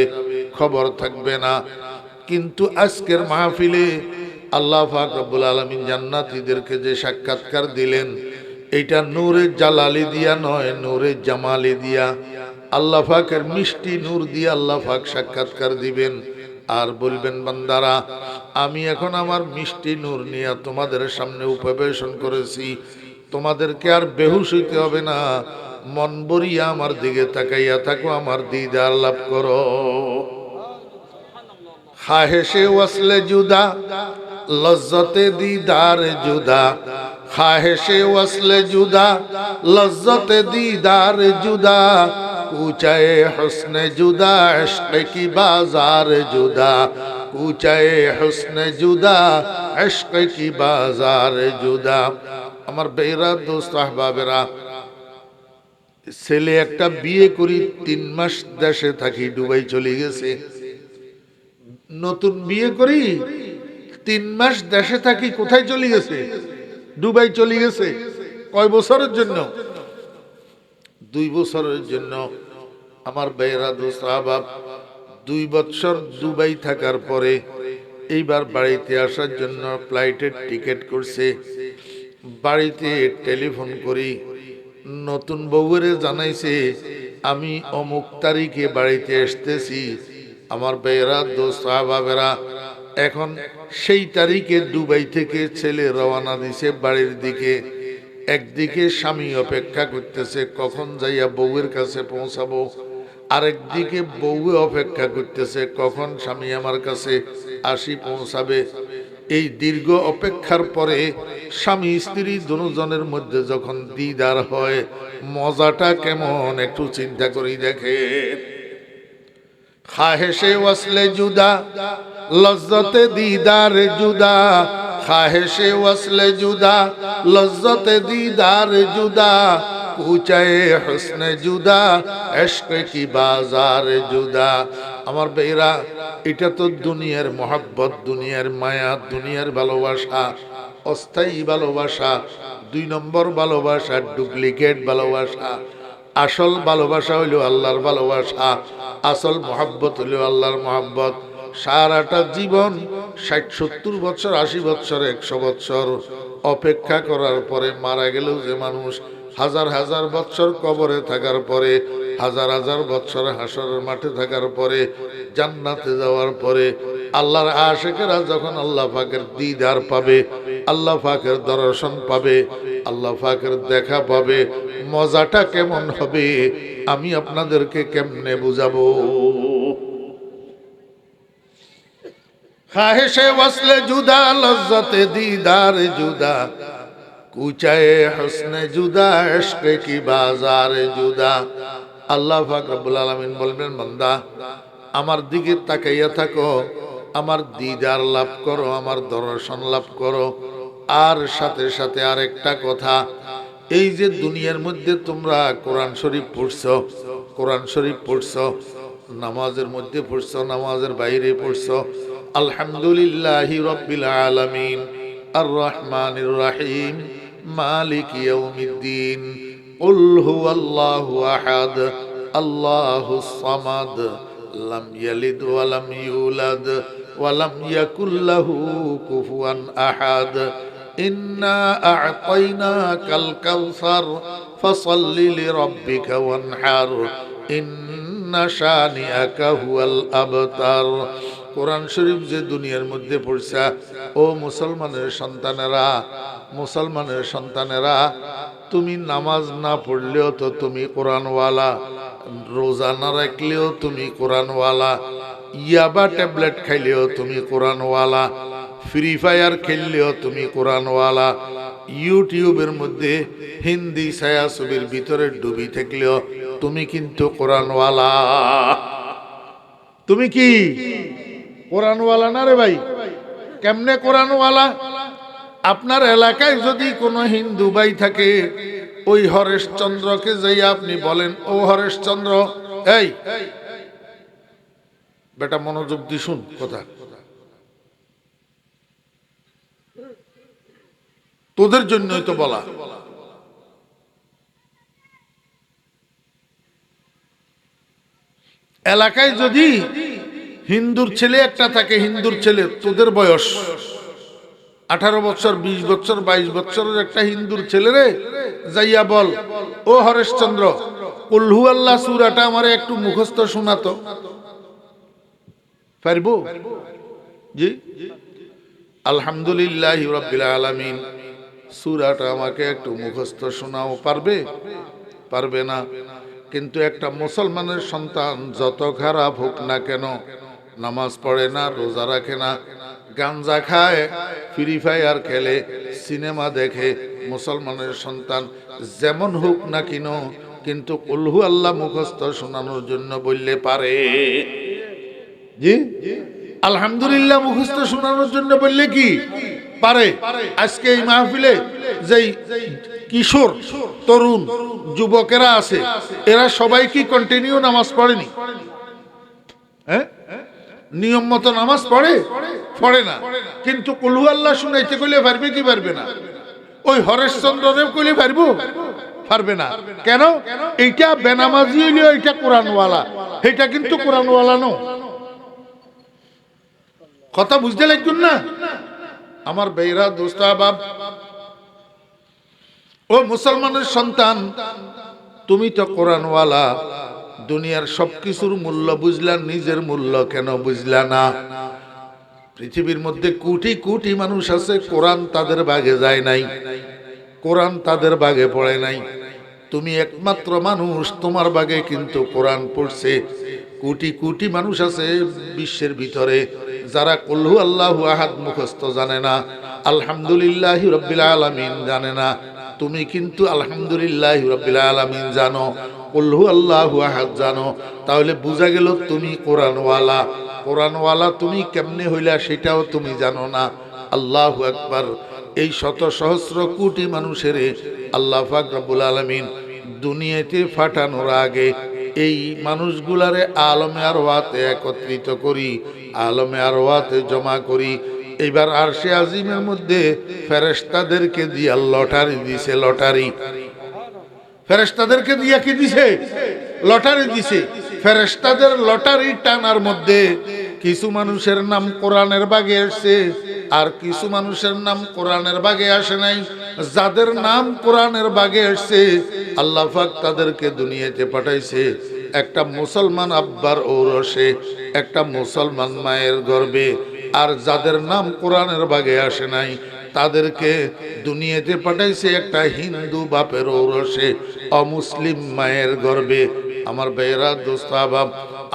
খবর থাকবে না। কিন্তু আজকের মাহফিলে আল্লাহ পাক রব্বুল আলামিন জান্নাতীদেরকে যে সাক্ষাৎকার দিলেন, এটা নূরে জালালি দিয়া নয়, নূরে জামালি দিয়া। আল্লাহ পাকের মিষ্টি নূর দিয়ে আল্লাহ পাক সাক্ষাৎকার দিবেন আর বলবেন, বান্দারা আমি এখন আমার মিষ্টি নূর নিয়ে তোমাদের সামনে উপবেশন করেছি, তোমাদেরকে আর বেহুশ হইতে হবে না। মন ভরিয়া আমার দিকে তাকাইয়া থাকো, আমার দিদার লাভ করো। খাহেশে ওয়াসলে জুদা, লজ্জতে দিদার জুদা। খাহেশে ওয়াসলে জুদা, লজ্জতে দিদার জুদা। কুচায়ে হুসনে জুদা, ইশক কি বাজার জুদা। কুচায়ে হুসনে জুদা, ইশক কি বাজার জুদা। আমার বেরা দোস্ত আহবাবেরা, ছেলে একটা বিয়ে করি 3 মাস দেশে থাকি, দুবাই চলে গেছে। নতুন বিয়ে করি 3 মাস দেশে থাকি, কোথায় চলে গেছে? দুবাই চলে গেছে। কয় বছরের জন্য? 2 বছরের জন্য। আমার বেরা দোস্ত আহবাব, 2 বছর দুবাই থাকার পরে এইবার বাড়িতে আসার জন্য ফ্লাইটের টিকিট করছে। বাড়িতে টেলিফোন করি, নতুন বউরে জানাইছে আমি অমুক তারিখে বাড়িতে আসতেছি। আমার বেরা দোস্ত আহবাবেরা, এখন সেই তারিখে দুবাই থেকে ছেলে রওনা দিছে বাড়ির দিকে। একদিকে স্বামী অপেক্ষা করতেছে কখন যাইয়া বউয়ের কাছে পৌঁছাবো, আরেকদিকে বউ অপেক্ষা করতেছে কখন স্বামী আমার কাছে আসি পৌঁছাবে। এই দীর্ঘ অপেক্ষার পরে স্বামী স্ত্রী দুজনের মধ্যে যখন দিদার হয় মজাটা কেমন একটু চিন্তা করি দেখে। খাহেশে ওয়াসলে জুদা লজ্জতে দিদার জুদা, খাহেশে ওয়াসলে জুদা লজ্জতে দিদার জুদা, কুচায়ে হুসনে জুদা ইশক কি বাজার জুদা। আমার বেরা, এটা তো দুনিয়ার মোহাব্বত, দুনিয়ার মায়া, দুনিয়ার ভালোবাসা, অস্থায়ী ভালোবাসা, 2 নম্বর ভালোবাসা, ডুপ্লিকেট ভালোবাসা। আসল ভালোবাসা হইল আল্লাহর ভালোবাসা, আসল মোহাব্বত হইল আল্লাহর মোহাব্বত। সারাটা জীবন 60-70 বছর, 80 বছর, 100 বছর অপেক্ষা করার পরে মারা গেলেও যে মানুষ হাজার হাজার বছর কবরে থাকার পরে, হাজার হাজার বছর হাসরের মাঠে থাকার পরে, জান্নাতে যাওয়ার পরে আল্লাহর আশিকেরা যখন আল্লাহ পাকের দিদার পাবে, আল্লাহ পাকের দর্শন পাবে, আল্লাহ পাকের দেখা পাবে, মজাটা কেমন হবে আমি আপনাদেরকে কেমনে বুঝাবো। খাহেশে ওয়াসলে জুদা লজ্জতে দিদার জুদা, কুচায়ে হুসনে জুদা ইশক কি বাজার জুদা। আল্লাহ পাক রব্বুল আলামিন বলবেন, বান্দা আমার দিকে তাকাইয়া থাকো, আমার দিদার লাভ করো, আমার দর্শন লাভ করো। আর সাথে সাথে আরেকটা কথা, এই যে দুনিয়ার মধ্যে তোমরা কোরআন শরীফ পড়ছো, কোরআন শরীফ পড়ছো, নামাজের মধ্যে পড়ছো, নামাজের বাইরে পড়ছো, আলহামদুলিল্লাহি রাব্বিল আলামিন আর রহমানির রহিম মালিক ইয়াউমিদ্দিন, কুল হুয়াল্লাহু আহাদ আল্লাহুস সামাদ লাম ইয়ালিদ ওয়া লাম ইউলাদ ওয়া লাম ইয়াকুল লাহু কুফুয়ান আহাদ, ইন্না আ'তাইনাকাল কাউসার ফাসাল্লি লিরাব্বিকা ওয়ানহার, ইন্না শানিআকা হুয়াল আবতার। কোরআন শরীফ যে দুনিয়ার মধ্যে পড়ছা, ও মুসলমানের সন্তানেরা, মুসলমানের সন্তানেরা, তুমি নামাজ না পড়লেও তো তুমি কোরআনওয়ালা, রোজা না রাখলেও তুমি কোরআনওয়ালা, ইয়াবা ট্যাবলেট খাইলেও তুমি কোরআনওয়ালা, ফ্রি ফায়ার খেললেও তুমি কোরআনওয়ালা, ইউটিউবের মধ্যে হিন্দি ছায়াছবির ভিতরে ডুবি থাকলেও তুমি কিন্তু কোরআনওয়ালা। তুমি কি কোরআনওয়ালা না রে ভাই? কেমনে কোরআনওয়ালা? আপনার এলাকায় যদি কোনো হিন্দু ভাই থাকে, ওই হরেশচন্দ্রকে যাই আপনি বলেন, ও হরেশচন্দ্র, এই বেটা মনোযোগ দি শুন কথা, তোদের জন্যই তো বলা। এলাকায় যদি হিন্দুর ছেলে একটা থাকে, হিন্দুর ছেলে, তোদের বয়স 18 বছর, 20 বছর, 22 বছরের একটা হিন্দুর ছেলে রে যাইয়া বল, ও হরেশচন্দ্র, কুল হুয়াল্লাহ সূরাটা আমারে একটু মুখস্থ শোনাতো। পারবো? জি, আলহামদুলিল্লাহি রাব্বিল আলামিন সূরাটা আমাকে একটু মুখস্থ শোনাও। পারবে? পারবে না। কিন্তু একটা মুসলমানের সন্তান যত খারাপ হোক না কেন, নামাজ পড়ে না, রোজা রাখে না, গাঞ্জা খায়, ফ্রি ফায়ার খেলে, সিনেমা দেখে, মুসলমানের সন্তান যেমন হোক না কেন, কিন্তু কুল হুয়াল্লাহ মুখস্থ শোনানোর জন্য বললে পারে। জি, আলহামদুলিল্লাহ মুখস্থ শোনানোর জন্য বললে কি পারে? আজকে এই মাহফিলে যেই কিশোর, তরুণ, যুবকেরা আছে, এরা সবাই কি কন্টিনিউ নামাজ পড়েনি? হ্যাঁ, নিয়ম মতো নামাজ পড়ে? পড়ে না। কিন্তু কুল হুয়াল্লাহ শুনাইতে কইলে পারবে কি পারবে না? ওই হরেশচন্দ্রদেব কইলে পারবো? পারবে না। কেন? এইটা বেনামাজি হইলেও এইটা কোরআনওয়ালা, এইটা কিন্তু কোরআনওয়ালা নো। কথা বুঝতে লাগবেন না আমার বেইরা দোস্ত আহবাব। ও মুসলমানের সন্তান, তুমি তো কোরআনওয়ালা, দুনিয়ার সবকিছুর মূল্য বুঝলা, নিজের মূল্য কেন বুঝলা না? পৃথিবীর মধ্যে কোটি কোটি মানুষ আছে, কোরআন তাদের ভাগে যায় নাই, কোরআন তাদের ভাগে পড়ে নাই। তুমি একমাত্র মানুষ, তোমার ভাগে কিন্তু কোরআন পড়ছে। কোটি কোটি মানুষ আছে বিশ্বের ভিতরে, যারা কুল হু আল্লাহু আহাদ মুখস্থ জানে না, আলহামদুলিল্লাহি রাব্বিল আলামিন জানে না, তুমি কিন্তু আলহামদুলিল্লাহি রাব্বিল আলামিন জানো, কুল হু আল্লাহু আহাদ জানো, তাহলে বোঝা গেল তুমি কোরআনওয়ালা। কোরআনওয়ালা তুমি কেমনে হইলা সেটাও তুমি জানো না। আল্লাহু আকবার। এই শত সহস্র কোটি মানুষের আল্লাহ পাক রব্বুল আলামিন দুনিয়াতে পাঠানোর আগে এই মানুষগুলারে আলমে আরওয়াতে একত্রিত করি, আলমে আরওয়াতে জমা করি। এইবার আরশে আজিমের মধ্যে ফেরেশতাদেরকে দিয়া লটারি দিছে, লটারি। ফেরেশতাদেরকে দিয়া কি দিছে? লটারি দিছে। ফেরেশতাদের লটারি টানার মধ্যে কিছু মানুষের নাম কোরআনের বাগে আসছে, আর কিছু মানুষের নাম কোরআনের বাগে আসে নাই। যাদের নাম কোরআনের বাগে আসছে আল্লাহ পাক তাদেরকে দুনিয়াতে পাঠাইছে একটা মুসলমান আব্বার ঔরসে, একটা মুসলমান মায়ের গর্ভে। আর যাদের নাম কোরআনের বাগে আসে নাই তাদেরকে দুনিয়াতে পাঠাইছে একটা হিন্দু বাপের ঔরসে, অমুসলিম মায়ের গর্ভে। আমার ভাইয়েরা, দোস্ত আহবাব,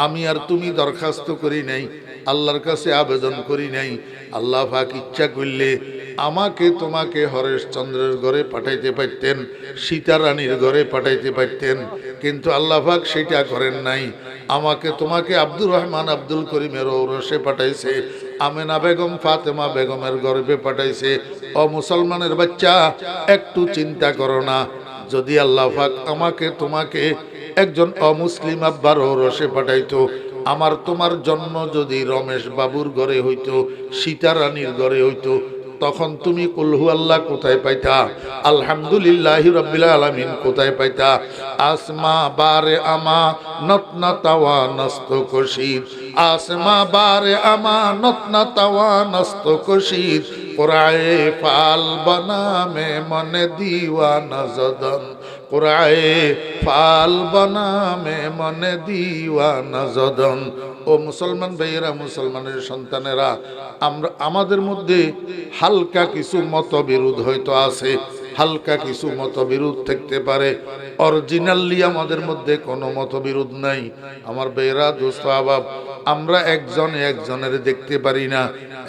আমি আর তুমি দরখাস্ত করি নাই, আল্লাহর কাছে আবেদন করি নাই। আল্লাহ পাক ইচ্ছা করলে আমাকে তোমাকে হরেশচন্দ্রের ঘরে পাঠাইতে পারতেন, সীতা রানীর ঘরে পাঠাইতে পারতেন, কিন্তু আল্লাহ পাক সেটা করেন নাই। আমাকে তোমাকে আব্দুর রহমান আব্দুল করিমের ঔরসে পাঠাইছে, আমেনা বেগম ফাতেমা বেগমের গর্ভে পাঠাইছে। ও মুসলমানের বাচ্চা, একটু চিন্তা করো না, যদি আল্লাহ পাক আমাকে তোমাকে একজন অমুসলিম আব্বার ঔরসে পাঠাইতো, আমার তোমার জন্ম যদি রমেশ বাবুর ঘরে হইতো, সীতা রানীর ঘরে হইতো, তখন তুমি কুল হু আল্লাহ কোথায় পাইতা? আলহামদুলিল্লাহি রাব্বিল আলামিন কোথায় পাইতা? আসমা বারে আমা নতনা তাওয়া নস্ত কশির, আসমা বারে আমা নতনা তাওয়া নস্ত কশির, কুরায়ে ফাল বনামে মনে দিওয়ানা জদন, কুরায়ে ফাল বনামে মনে দিওয়ানা জদন। ও মুসলমান ভাইয়েরা, মুসলমানের সন্তানেরা, আমাদের মধ্যে হালকা কিছু মতবিরোধ হয়তো আছে, হালকা কিছু মতবিরোধ থাকতে পারে। অরিজিনালি আমাদের মধ্যে কোনো মতবিরোধ নাই। আমার ভাইয়েরা, দোস্ত আহবাব, আমরা একজনে একজনের দেখতে পারি না,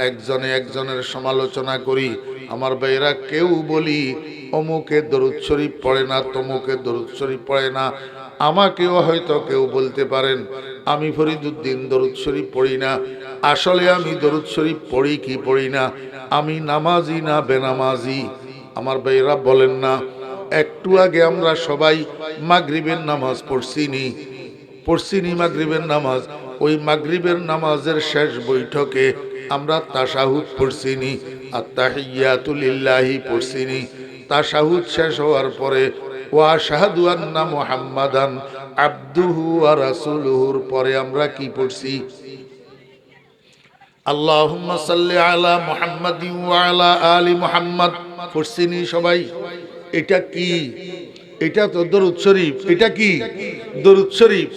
একজনে একজনের সমালোচনা করি। আমার ভাইয়েরা, কেউ বলি অমুকে দরুদ শরীফ পড়ে না, তমুকে দরুদ শরীফ পড়ে না। আমাকেও হয়তো কেউ বলতে পারেন আমি ফরিদুদ্দিন দরুদ শরীফ পড়ি না। আসলে আমি দরুদ শরীফ পড়ি কি পড়ি না, আমি নামাজি না বেনামাজি? আমার ভাইরা বলেন না, একটু আগে আমরা সবাই মাগরিবের নামাজ পড়ছিনি মাগরিবের নামাজ। ওই মাগরিবের নামাজের শেষ বৈঠকে আমরা তাশাহুদ পড়ছিনি, আত্তাহিয়াতু লিল্লাহি পড়ছিনি। তাশাহুদ শেষ হওয়ার পরে ওয়া আশহাদু আন্না মুহাম্মাদান আবদুহু ওয়া রাসূলুহুর পরে আমরা কি পড়ছি? আল্লাহুম্মা সাল্লি আলা মুহাম্মাদিন ওয়া আলা আলি মুহাম্মাদ পড়ছিনি সবাই? এটা কি? এটা তো দরুদ শরীফ। এটা কি? দরুদ শরীফ।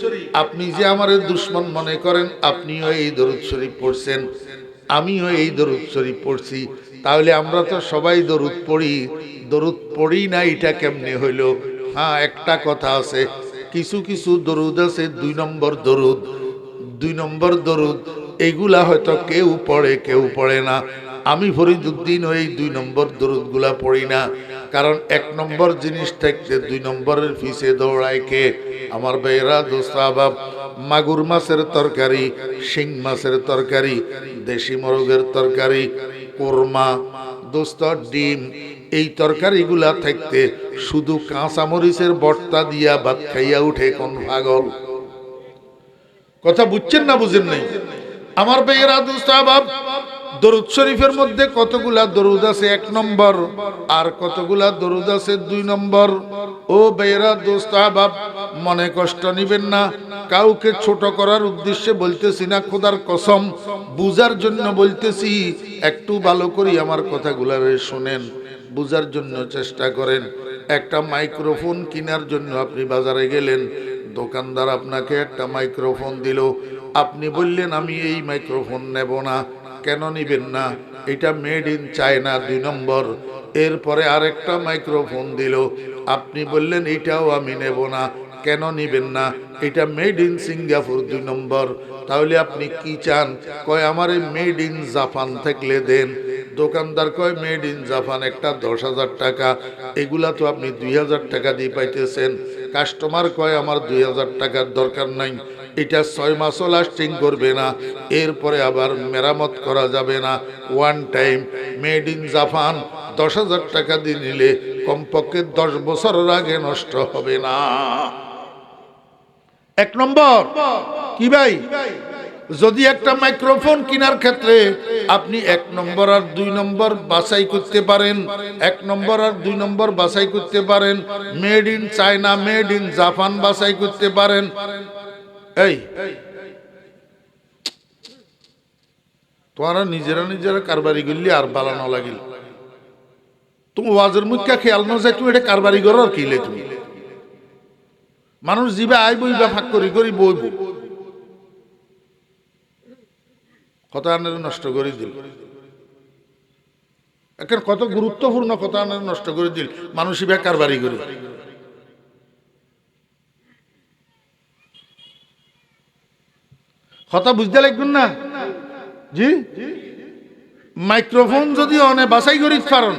আপনি যে আমারে দুশমন মনে করেন, আপনিও এই দরুদ শরীফ পড়ছেন, আমিও এই দরুদ শরীফ পড়ছি। তাহলে আমরা তো সবাই দরুদ পড়ি। দরুদ পড়ি না এটা কেমনে হইল? হ্যাঁ, একটা কথা আছে, কিছু কিছু দরুদ আছে 2 নম্বর দরুদ, 2 নম্বর দরুদ, এইগুলা হয়তো কেউ পড়ে কেউ পড়ে না। আমি ফরিদুদ্দিন ওই 2 নম্বর দরুদগুলা পড়ি না, কারণ 1 নম্বর জিনিস থাকতে 2 নম্বরের পিছে দৌড়ায় কে? আমার ভাইরা, দোস্ত আহবাব, মাগুর মাছের তরকারি, শিং মাছের তরকারি, দেশি মোরগের তরকারি, কোরমা, দোস্ত ডিম, এই তরকারিগুলা থাকতে শুধু কাঁচা মরিচের বর্তা দিয়া ভাত খাইয়া উঠে কোন পাগল? কথা বুঝছেন না বুঝেন নাই? আমার ভাইয়েরা, দোস্ত আহবাব, দরুদ শরীফের মধ্যে কতগুলা দরুদ আছে 1 নম্বর, আর কতগুলা দরুদ আছে 2 নম্বর। ও ভাইয়েরা, দোস্ত আহবাব, মনে কষ্ট নিবেন না, কাউকে ছোট করার উদ্দেশ্যে বলতেছি না, খোদার কসম বুঝার জন্য বলতেছি। একটু ভালো করে আমার কথাগুলা শুনেন, বুঝার জন্য চেষ্টা করেন। একটা মাইক্রোফোন কেনার জন্য আপনি বাজারে গেলেন, দোকানদার আপনাকে একটা মাইক্রোফোন দিল, আপনি বললেন আমি এই মাইক্রোফোন নেব না। কেন নিবেন না? এটা মেড ইন চায়না 2 নম্বর। এরপরে আরেকটা মাইক্রোফোন দিল, আপনি বললেন এটাও আমি নেব না। কেন নিবেন না? এটা মেড ইন সিঙ্গাপুর 2 নম্বর। তাহলে আপনি কি চান? কয় আমারে মেড ইন জাপান থাকলে দেন। দোকানদার কয় মেড ইন জাপান একটা 10,000 টাকা, এগুলা তো আপনি 2,000 টাকা দিয়ে পাইতেছেন। কাস্টমার কয় আমার 2,000 টাকার দরকার নাই, এটা 6 মাসও লাস্টিং করবে না, এরপরে আবার মেরামত করা যাবে না, one time made in Japan 10,000 টাকা দিয়ে নিলে কমপক্ষে 10 বছরের আগে নষ্ট হবে না। এক নম্বর কি ভাই, যদি একটা মাইক্রোফোন কেনার ক্ষেত্রে আপনি 1 নম্বর আর 2 নম্বর বাছাই করতে পারেন, 1 নম্বর আর 2 নম্বর বাছাই করতে পারেন, made in China made in Japan বাছাই করতে পারেন। এই তোমরা নিজেরা কারবারি করলি আর বালানো লাগিল, তুমি ওয়াজের মুখ্যা খেয়াল না যায় তুমি এটা কারবারি করার কিলে, তুমি মানুষ জিবে আই বইবা ফাঁক করি করি বইব, কথা আনের নষ্ট করে দিল। এখন কত গুরুত্বপূর্ণ কথা আনের নষ্ট করে দিল, মানুষ ইবা কারবারি করে। কথা বুঝতে লাগবেন না জি? মাইক্রোফোন যদি অনে বাছাই করি পারেন,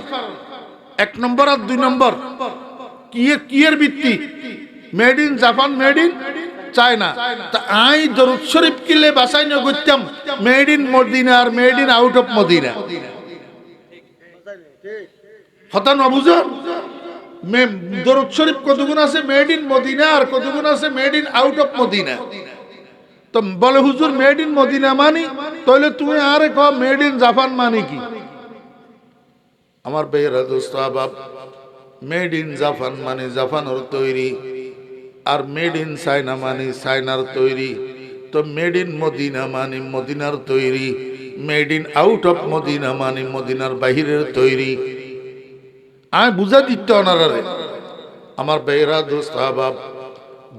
1 নম্বর আর 2 নম্বর কি এর ভিত্তি? Made in Japan made in China. তা আই দরুদ শরীফ কিলে বাছাই না করতাম মেড ইন মদিনা আর made in out of Medina. কথা না বুঝুন, দরুদ শরীফ কতগুণ আছে মেড ইন মদিনা আর কতগুণ আছে made in out of Medina. তো বলে হুজুর মেড ইন মদিনা মানি, তাহলে তুমি আরে কও মেড ইন জাপান মানে কি? আমার ভাইয়েরা দোস্ত আবাব, মেড ইন জাপান মানে জাপানের তৈরি, আর মেড ইন চায়না মানে চায়নার তৈরি। তো মেড ইন মদিনা মানে মদিনার তৈরি, made in out of Medina মানে মদিনার বাহিরের তৈরি। আমি বুঝা দিত ওনারে। আমার ভাইয়েরা দোস্ত আবাব,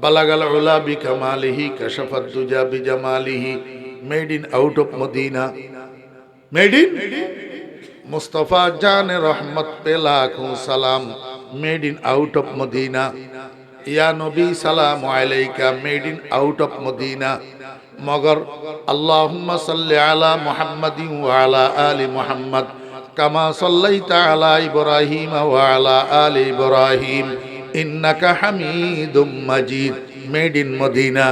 বালাগাল উলা বিকামালিহি কাশাফাত দুজা বিজামালিহি, made in out of Madina, made in Mustafa জানে রহমত পে লাখোं সালাম, made in out of Madina. ইয়া নবী সালাম আলাইকা, made in out of Madina. মগর আল্লাহুম্মা সাল্লি আলা মুহাম্মাদিন ওয়া আলা আলি মুহাম্মদ কামা সাল্লাইতা আলা ইব্রাহিম ওয়া আলা আলি ইব্রাহিম ইন্নাকা হামিদুম মাজিদ, made in Medina,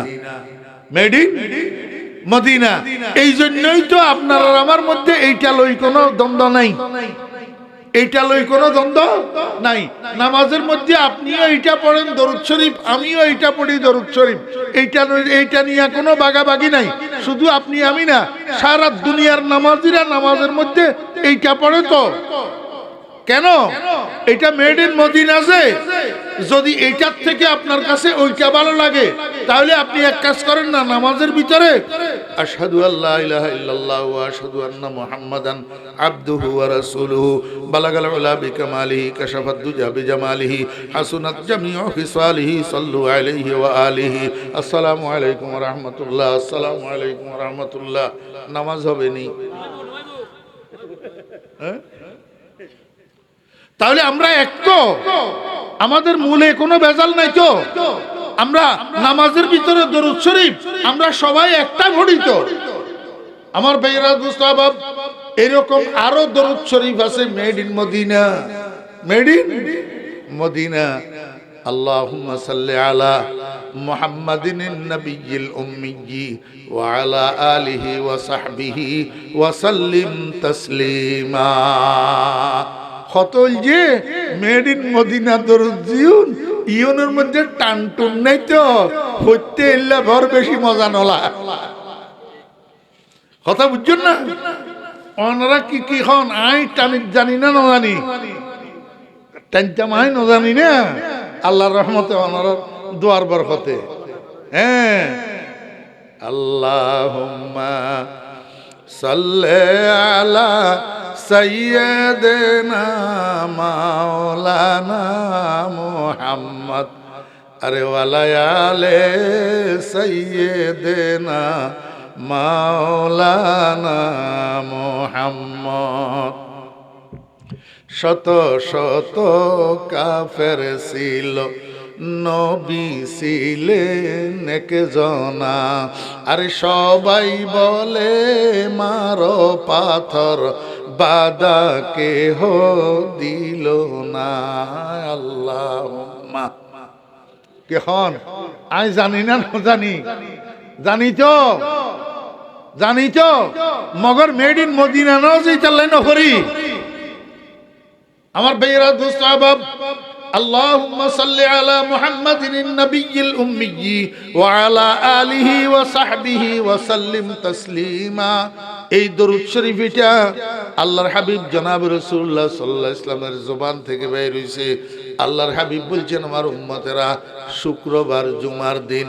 made in Madina. এই জন্যই তো আপনার আর আমার মধ্যে এইটা লই কোনো দ্বন্দ্ব নাই, এইটা লই কোনো দ্বন্দ্ব নাই। নামাজের মধ্যে আপনিও এইটা পড়েন দরুদ শরীফ, আমিও এইটা পড়ি দরুদ শরীফ, এইটা নিয়ে কোনো বাগাবাগি নাই। শুধু আপনি আমি না, সারা দুনিয়ার নামাজিরা নামাজের মধ্যে এইটা পড়ে। তো কেন? এটা মেড ইন মদিনা আছে। যদি এইটার থেকে আপনার কাছে ওইটা ভালো লাগে, তাহলে আপনি এক কাজ করেন না, নামাজের ভিতরে আশহাদু আল্লা ইলাহা ইল্লাল্লাহ ওয়া আশহাদু আন্না মুহাম্মাদান আবদুহু ওয়া রাসূলুহু বালাগাল উলা বিকামালিহি কাশাফাত দুজা বিজামালিহি হাসুনাত জামিউ ফিসালিহি সাল্লু আলাইহি ওয়া আলিহি। আসসালামু আলাইকুম ওয়া রাহমাতুল্লাহ। আসসালামু আলাইকুম ওয়া রাহমাতুল্লাহ। নামাজ হবে নি? হ্যাঁ, তাহলে আমরা এক তো, আমাদের মূলে কোনো ভেজাল নাই তো। আমরা নামাজের ভিতরে দরুদ শরীফ আমরা সবাই একটা পড়ি তো। আমার ভাইয়েরা দোস্ত আবাব, এরকম আরো দরুদ শরীফ আছে made in Medina, made in Medina. আল্লাহুম্মা সাল্লি আলা মুহাম্মাদিন নবিয়্যিল উম্মিয়্যি ওয়া আলা আলিহি ওয়া সাহবিহি ওয়া সাল্লিম তাসলিমা। কতল যে মেড ইন মদিনা দরুদ জিউন ইউনের মধ্যে টানটুন নাই তো, হইতে এলে ভর বেশি মজা নলা। কথা বুঝছেন না? ওনারা কি কি হন আই টানি জানি না, না জানি টানতাম আই না জানি না। আল্লাহর রহমতে ওনারা দোয়ার বরকতে। হ্যাঁ, আল্লাহুম্মা সাল্লি আলা সাইয়্যিদিনা মাওলানা মুহাম্মদ আরে ওয়ালা আলে সাইয়্যিদিনা মাওলানা মুহাম্মদ। শত শত কাফের ছিল নবী ছিলেন একজনা, আরে সবাই বলে মারো পাথর, বাধা কেহ দিল না। আল্লাহুম্মা কে হন আমি জানি না, জানি জানি তো, জানি তো, মগর মেড ইন মদিনা নাও যে চাল্লাই নকরি আমার ভাইয়েরা দোস্ত আহবাব। আল্লাহুম্মা সাল্লি আলা মুহাম্মাদিন নবিয়্যিল উম্মিয়্যি ওয়া আলা আলিহি ওয়া সাহবিহি ওয়া সাল্লিম তাসলিমা। এই দরুদ শরীফ এটা আল্লাহর হাবিব জনাব রাসূলুল্লাহ সাল্লাল্লাহু আলাইহি ওয়াসাল্লামের জবান থেকে বের হইছে। আল্লাহর হাবিব বলছেন, আমার উম্মতেরা শুক্রবার জুমার দিন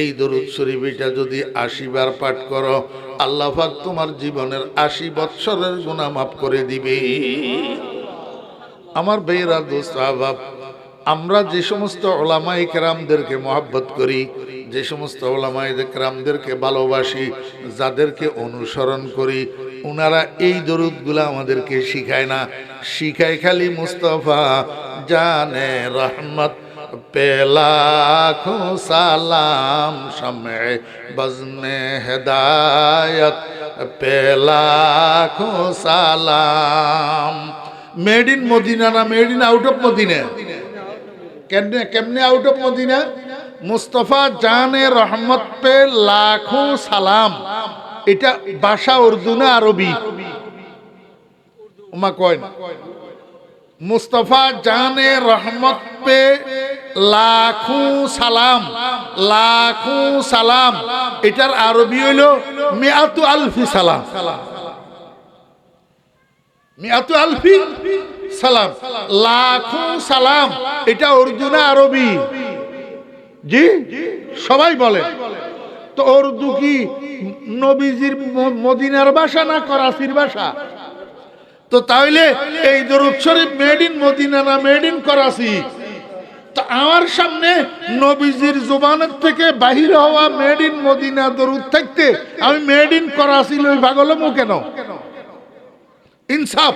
এই দরুদ শরীফ এটা যদি ৮০ বার পাঠ করো, আল্লাহ পাক তোমার জীবনের ৮০ বৎসরের গুনাহ মাফ করে দিবে। আমার ভাইয়েরা দোস্ত আহবাব, আমরা যে সমস্ত ওলামায়ে কেরামদেরকে মহব্বত করি, যে সমস্ত ওলামায়ে কেরামদেরকে ভালোবাসি, যাদেরকে অনুসরণ করি, ওনারা এই দরুদগুলো আমাদেরকে শিখায় না, শিখায় খালি মুস্তাফা জানে রহমত पे लाखों सलाम, शम्ए बज़्मे हिदायत पे लाखों सलाम। मेड इन मदीना ना made in out of Madina, केमने केमने आउट ऑफ मदीना? मुस्तफा जाने रहमत पे लाखों सलाम। এটা ভাষা উর্দু না আরবি? উমা কয় মুস্তফা জানে রহমত পে লাখো সালাম, লাখো সালাম, এটার আরবি হইল মিআতু আলফি সালাম, মিআতু আলফি সালাম, লাখো সালাম। এটা উর্দু না আরবি? জি সবাই বলে। তো উর্দু কি নবীজির মদিনার ভাষা না করাচির ভাষা? তো তাহলে এই দরুদ শরীফ মেড ইন মদিনা না মেড ইন করাচি? তো আমার সামনে নবীজির জবানের থেকে বাহির হওয়া মেড ইন মদিনা দরুদ থাকতে আমি মেড ইন করাচি লই পাগলমু কেন? ইনসাফ।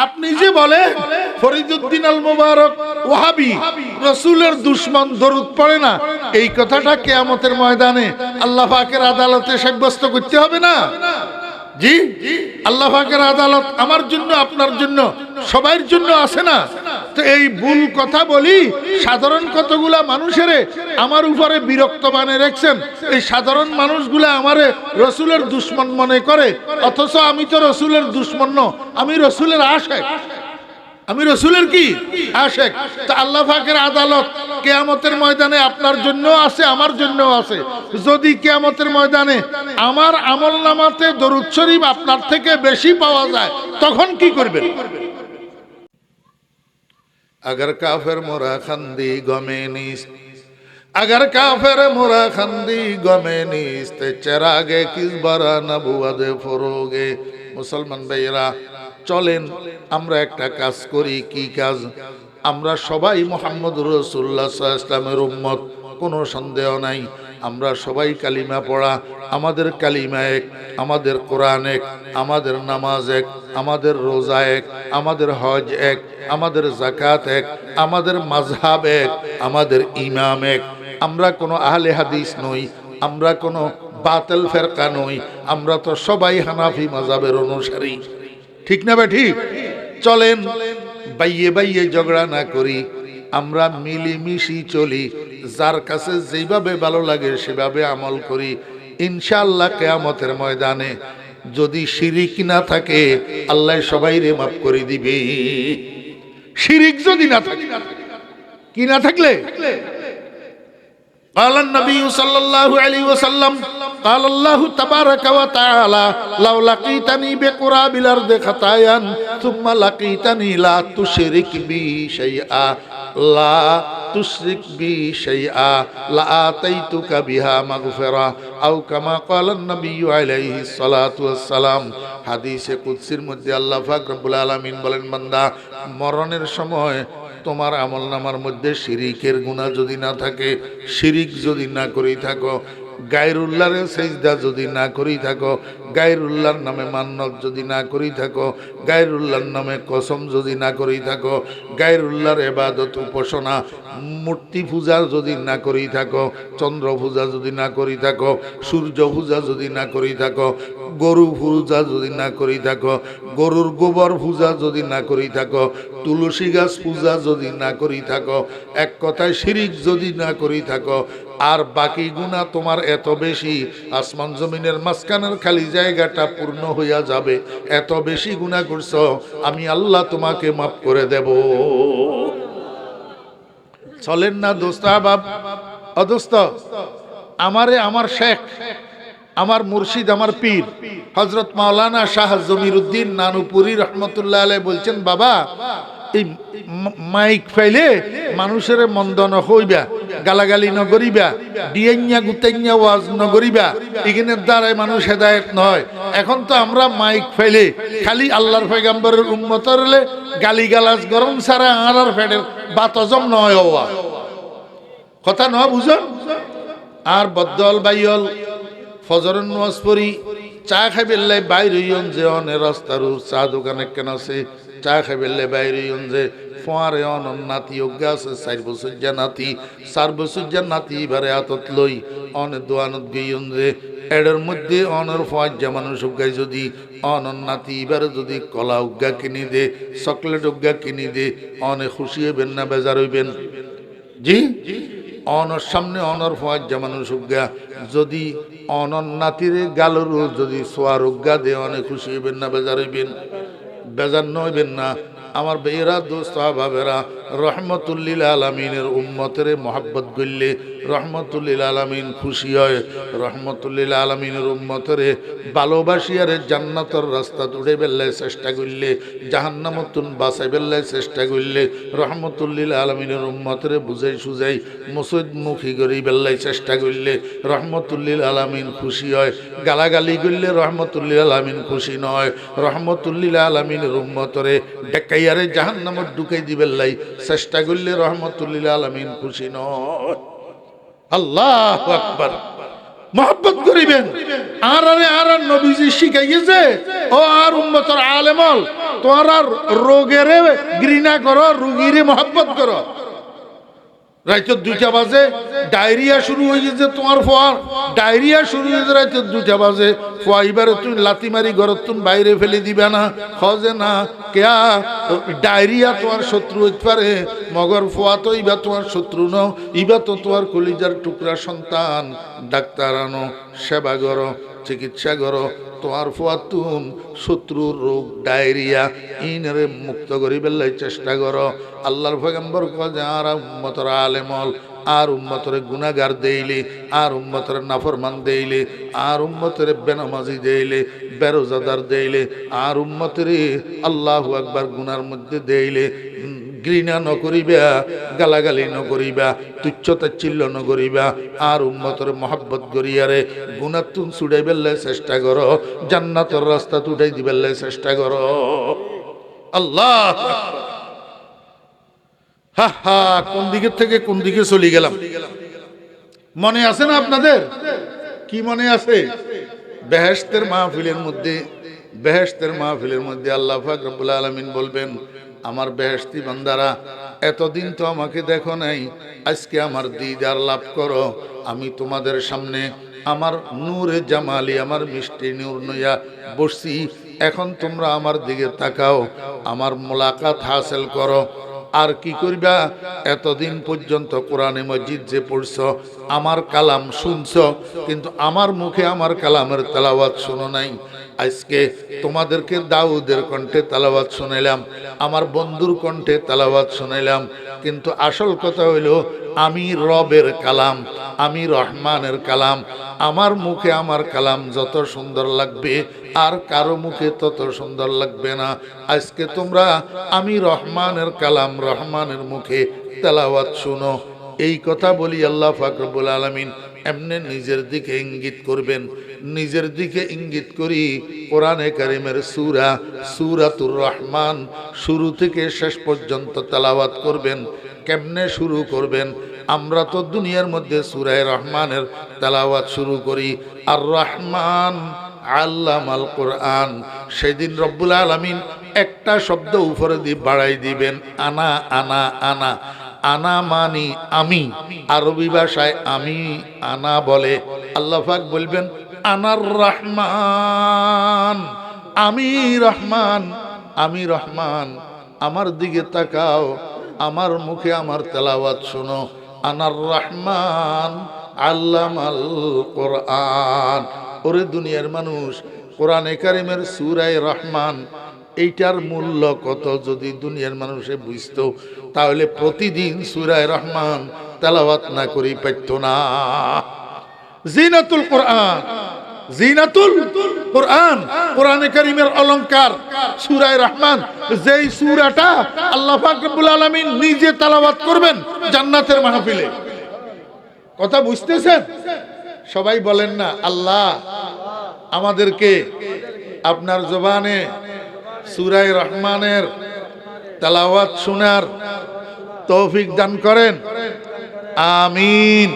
আপনি যে বলে ফরিদউদ্দিন আল মুবারক ওয়াহাবি রাসূলের দুশমন, দরুদ পড়ে না, এই কথাটা কিয়ামতের ময়দানে আল্লাহ পাকের আদালতে সাব্যস্ত করতে হবে না? জি, আল্লাহ পাকের আদালত আমার জন্য, আপনার জন্য, সবার জন্য আছে না? তো এই ভুল কথা বলি সাধারণ কতগুলা মানুষের আমার উপরে বিরক্ত বানিয়ে রাখছেন। এই সাধারণ মানুষগুলা আমারে রসুলের দুশমন মনে করে, অথচ আমি তো রসুলের দুশমন ন, আমি রসুলের আশেক, আমি রসুলের কি আশেক। তো আল্লাহ পাকের আদালত কিয়ামতের ময়দানে আপনার জন্য আছে, আমার জন্য আছে। যদি কিয়ামতের ময়দানে আমার আমলনামাতে দরুদ শরীফ আপনার থেকে বেশি পাওয়া যায়, তখন কি করবেন? अगर काफिर मोरा खंदी गमे निस्त, अगर काफिर मोरा खंदी गमे निस्त, चरागे किस बारा नबुवत फरोगे। मुसलमान भाइरा চলেন আমরা একটা কাজ করি। কি কাজ? আমরা সবাই মুহাম্মদুর রাসূলুল্লাহ সাল্লাল্লাহু আলাইহি ওয়াসাল্লামের উম্মত, কোনো সন্দেহ নাই। আমরা সবাই কালিমা পড়া, আমাদের কালিমা এক, আমাদের কোরআন এক, আমাদের নামাজ এক, আমাদের রোজা এক, আমাদের হজ এক, আমাদের যাকাত এক, আমাদের মাযহাব এক, আমাদের ইমাম এক। আমরা কোনো আহলে হাদিস নই, আমরা কোনো বাতিল ফিরকা নই, আমরা তো সবাই হানাফি মাযহাবের অনুসারী। ঠিক না ভাই? ঠিক। চলেন বাইয়ে বাইয়ে ঝগড়া না করি, আমরা মিলিমিশি চলি, যার কাছে যেভাবে ভালো লাগে সেভাবে আমল করি। ইনশাআল্লাহ কিয়ামতের ময়দানে যদি শিরিক না থাকে, আল্লাহ সবাইরে মাফ করে দিবে। শিরিক যদি না থাকে, কি না থাকলে? قال النبي صلى الله عليه وسلم قال الله تبارك وتعالى لو لقيتني بقراب الأرض خطايا ثم لقيتني لا تشرك بي شيئا لا تشرك بي شيئا لآتيتك بها مغفرة أو كما قال النبي عليه الصلاة والسلام। হাদিসে কুদসির মধ্যে আল্লাহ পাক রব্বুল আলামিন বলেন, বান্দা মরণের সময় তোমার আমলনামার মধ্যে শিরিকের গুনাহ যদি না থাকে, শিরিক যদি না করি থাকো, গায়রুল্লাহর সিজদা যদি না করি থাকো, গায়রুল্লাহর নামে মান্নত যদি না করি থাকো, গায়রুল্লাহর নামে কসম যদি না করি থাকো, গায়রুল্লাহর ইবাদত উপাসনা মূর্তি পূজা যদি না করি থাকো, চন্দ্র পূজা যদি না করি থাকো, সূর্য পূজা যদি না করি থাকো, গরু পূজা যদি না করি থাকো, গরুর গোবর পূজা যদি না করি থাকো, তুলসী গাছ পূজা যদি না করি থাকো, এক কথায় শিরিক যদি না করি থাকো, আর বাকি গুনাহ তোমার এত বেশি, আসমান জমিনের মাঝখানের খালি জায়গাটা পূর্ণ হইয়া যাবে, এত বেশি গুনাহ করছো, আমি আল্লাহ তোমাকে মাফ করে দেব। চলেন না দোস্ত আহবাব, অদোস্ত আমারে আমার শেখ, আমার মুর্শিদ, আমার পীর হযরত মাওলানা শাহ জমিরুদ্দিন নানুপুরি রহমতুল্লাহ আলাইহি বলছেন, বাবা এই মাইক ফাইলে মানুষের মন্দ নহইবা, গালাগালি নগরিবা, ডিয়াইয়া গুতাইয়া ওয়াজ নগরিবা, এখানের দ্বারাই মানুষ হেদায়েত নয়। এখন তো আমরা মাইক ফাইলে খালি আল্লাহর পয়গম্বরের উম্মতের গালি গালাজ গরম সারা আর ফেডের বাতজম নয় হওয়া কথা নয়, বুঝুন। আর বদ্দল বাইল ফজরের নামাজ পড়ি, চা খাই বেললাই বাইরে যে অনে রাস্তার চা দোকানে কেন আছে, চা খাই বেললে বাইরে যে ফোয়ারে অন নাতি অজ্ঞা আছে, 4 বছর যা নাতি, 4 বছর যা নাতি এবারে হাতত লই অনে দোয়ানত গইন যে এডের মধ্যে অনর ফোয়ার যা মানুষ অজ্ঞায় যদি অনর নাতি এবারে যদি কলা অজ্ঞা কিনি দে, চকলেট অজ্ঞা কিনি দে, অনে খুশি হইবেন না বেজার হইবেন? জি, অনর সামনে অনর ফোয়ার যা মানুষ অজ্ঞা যদি অনর নাতিরে গালরু যদি সোয়ার অজ্ঞা দে, অনেক খুশি হইবেন না বেজার হইবেন? বেজার নইবেন না। আমার বেয়েরা দোস্ত বাবেরা, রহমতুল্লিল আলমিনের উম্মতের মহাব্বত করলে রহমতুল্লিল আলমিন খুশি হয়, রহমতুল্লিল আলমিনের উম্মতের ভালোবাসিয়ারে জান্নাতের রাস্তা তুড়ে বেল্লায় চেষ্টা করলে, জাহান্নামতুন বাঁচাই বেল্লায় চেষ্টা করলে, রহমতুল্লিল আলমিনের উম্মতের বুঝাই সুজাই মসজিদ মুখী করি বেল্লায় চেষ্টা করলে রহমতুল্লিল আলমিন খুশি হয়। গালাগালি করলে রহমতুল্লিল আলমিন খুশি নয়। রহমতুল্লিল আলমিনের উম্মতরে ডেকাইয়ারে জাহান্নামত ঢুকাই দিবেল্লাই চেষ্টা করলে রহমতুল্লিল আলমিন খুশি নয়। আল্লাহু আকবার। মহব্বত করিবেন। আর নবীজি শিখাইছে, ও আর উম্মতের আলেমল, তোমরা রোগেরে ঘৃণা করো, রোগীরে মহব্বত করো। রাইতের 2টা বাজে ডায়রিয়া শুরু হয়ে গেছে, তোমার ফোয়ার ডায়রিয়া শুরু হয়েছে রাইতের 2টা বাজে, ফোয়া এবারে তুমি লাথি মারি ঘরের তুমি বাইরে ফেলে দিবে না, খজে না কেয়া ডায়রিয়া তোমার শত্রু হইতে পারে, মগর ফোয়া তো ইবা তোমার শত্রু নও, ইবা তো তোমার কলিজার টুকরা সন্তান। ডাক্তার আনো, সেবা করো, চিকিৎসা করো, তোমার ফোয়াতুন শত্রুর রোগ ডায়রিয়া ইনরে মুক্ত করি বেল্লাই চেষ্টা করো। আল্লাহর পয়গম্বর কয়, আর উম্মতের আলেমল, আর উম্মতের গুনাহগার দেইলে, আর উম্মতের নাফরমান দেইলে, আর উম্মতের বেনামাজি দেইলে, বেরোজাদার দেইলে, আর উম্মতের আল্লাহু আকবার গুনার মধ্যে দেইলে ঘৃণা নকরিবা, গালাগালি নকরিবা, তুচ্ছতাচ্ছিল্য নকরিবা, আর উম্মতের মহব্বত করিয়ারে গুনাতুন ছুড়াই বেল্লাই চেষ্টা করো, জান্নাতের রাস্তা উঠাই দিবেল্লাই চেষ্টা করো। আল্লাহ হা হা, কোন দিকে থেকে কোন দিকে চলে গেলাম, মনে আছে না আপনাদের? কি মনে আছে? বেহেশতের মাহফিলের মধ্যে, বেহেশতের মাহফিলের মধ্যে আল্লাহ পাক রব্বুল আলামিন বলবেন, আমার বেহেশতি বান্দারা, এতদিন তো আমাকে দেখো নাই, আজকে আমার দিদার লাভ করো। আমি তোমাদের সামনে আমার নূরে জামালি, আমার মিষ্টি নূর নইয়া বসছি, এখন তোমরা আমার দিকে তাকাও, আমার মোলাকাত হাসিল করো। আর কি করবা? এতদিন পর্যন্ত কোরআনে মজিদ যে পড়ছ, আমার কালাম শুনছ, কিন্তু আমার মুখে আমার কালামের তেলাওয়াত শোনো নাই। আজকে তোমাদেরকে দাউদের কণ্ঠে তেলাওয়াত শুনাইলাম, আমার বন্ধুর কণ্ঠে তেলাওয়াত শুনাইলাম, কিন্তু আসল কথা হইল আমি রবের কালাম, আমি রহমানের কালাম। আমার মুখে আমার কালাম যত সুন্দর লাগবে, আর কারো মুখে তত সুন্দর লাগবে না। আজকে তোমরা আমি রহমানের কালাম, রহমানের মুখে তেলাওয়াত শুনো। এই কথা বলি আল্লাহ পাক রব্বুল আলামিন এমনি নিজের দিকে ইঙ্গিত করবেন। নিজের দিকে ইঙ্গিত করি কোরআনে কারিমের সূরা সূরাতুর রহমান শুরু থেকে শেষ পর্যন্ত তেলাওয়াত করবেন। কেমনে শুরু করবেন? আমরা তো দুনিয়ার মধ্যে সূরা রহমানের তেলাওয়াত শুরু করি, আর রহমান আল্লামাল কোরআন। সেদিন রব্বুল আলামিন একটা শব্দ উপরে দিয়ে বাড়াই দিবেন, আনা আনা আনা। আনা মানি আমি, আরবি ভাষায় আমি আনা বলে। আল্লাহ পাক বলবেন আনার রহমান, আমি রহমান, আমি রহমান। আমার দিকে তাকাও, আমার মুখে আমার তেলাওয়াত শোনো। আনার রহমান আল্লামাল কোরআন। ওরে দুনিয়ার মানুষ, কোরআনে কারিমের সূরা রহমান এইটার মূল্য কত যদি দুনিয়ার মানুষে বুঝতো, তাহলে প্রতিদিন সূরা রহমান তেলাওয়াত না করি পাইত না। জিনাতুল কোরআন, জিনাতুল কোরআন, কোরআনে কারিমের অলংকার সূরা রহমান। যেই সূরাটা আল্লাহ পাক রব্বুল আলামিন নিজে তেলাওয়াত করবেন জান্নাতের মাহফিলে। কথা বুঝতেছেন? সবাই বলেন না আল্লাহ আমাদেরকে আপনার জবানে সূরা রহমানের তেলাওয়াত শোনার তৌফিক দান করেন, আমিন।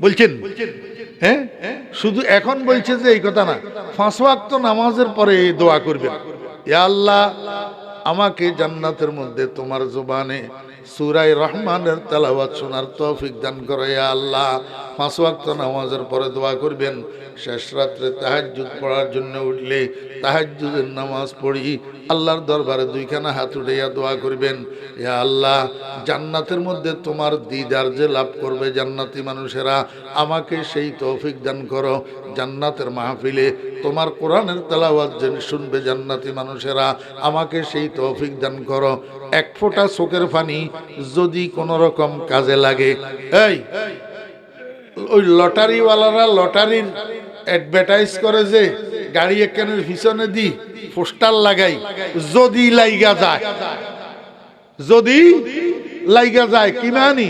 বলছেন? হ্যাঁ, শুধু এখন বলছে যে এই কথা না, 5 ওয়াক্ত নামাজের পরে এই দোয়া করবেন, ইয়া আল্লাহ আমাকে জান্নাতের মধ্যে তোমার জবানে সূরা রহমানের তেলাওয়াত শোনার তৌফিক দান করো ইয়া আল্লাহ। 5 ওয়াক্ত নামাজের পরে দোয়া করবেন। শেষ রাত্রে তাহাজ্জুদ পড়ার জন্য উঠলে তাহাজ্জুদের নামাজ পড়ি আল্লাহর দরবারে 2খানা হাত উঠাইয়া দোয়া করবেন, ইয়া আল্লাহ জান্নাতের মধ্যে তোমার দিদার যে লাভ করবে জান্নাতি মানুষেরা, আমাকে সেই তৌফিক দান করো। জান্নাতের মাহফিলে তোমার কোরআনের তেলাওয়াত যে শুনবে জান্নাতি মানুষেরা, আমাকে সেই তৌফিক দান করো। এক ফোঁটা চোখের পানি যদি কোনো রকম কাজে লাগে, এই ওই লটারিওয়ালারা লটারির অ্যাডভার্টাইজ করে যে গাড়ি একখানের পিছনে দি পোস্টার লাগাই, যদি লাইগা যায়, যদি লাইগা যায় কি মানি,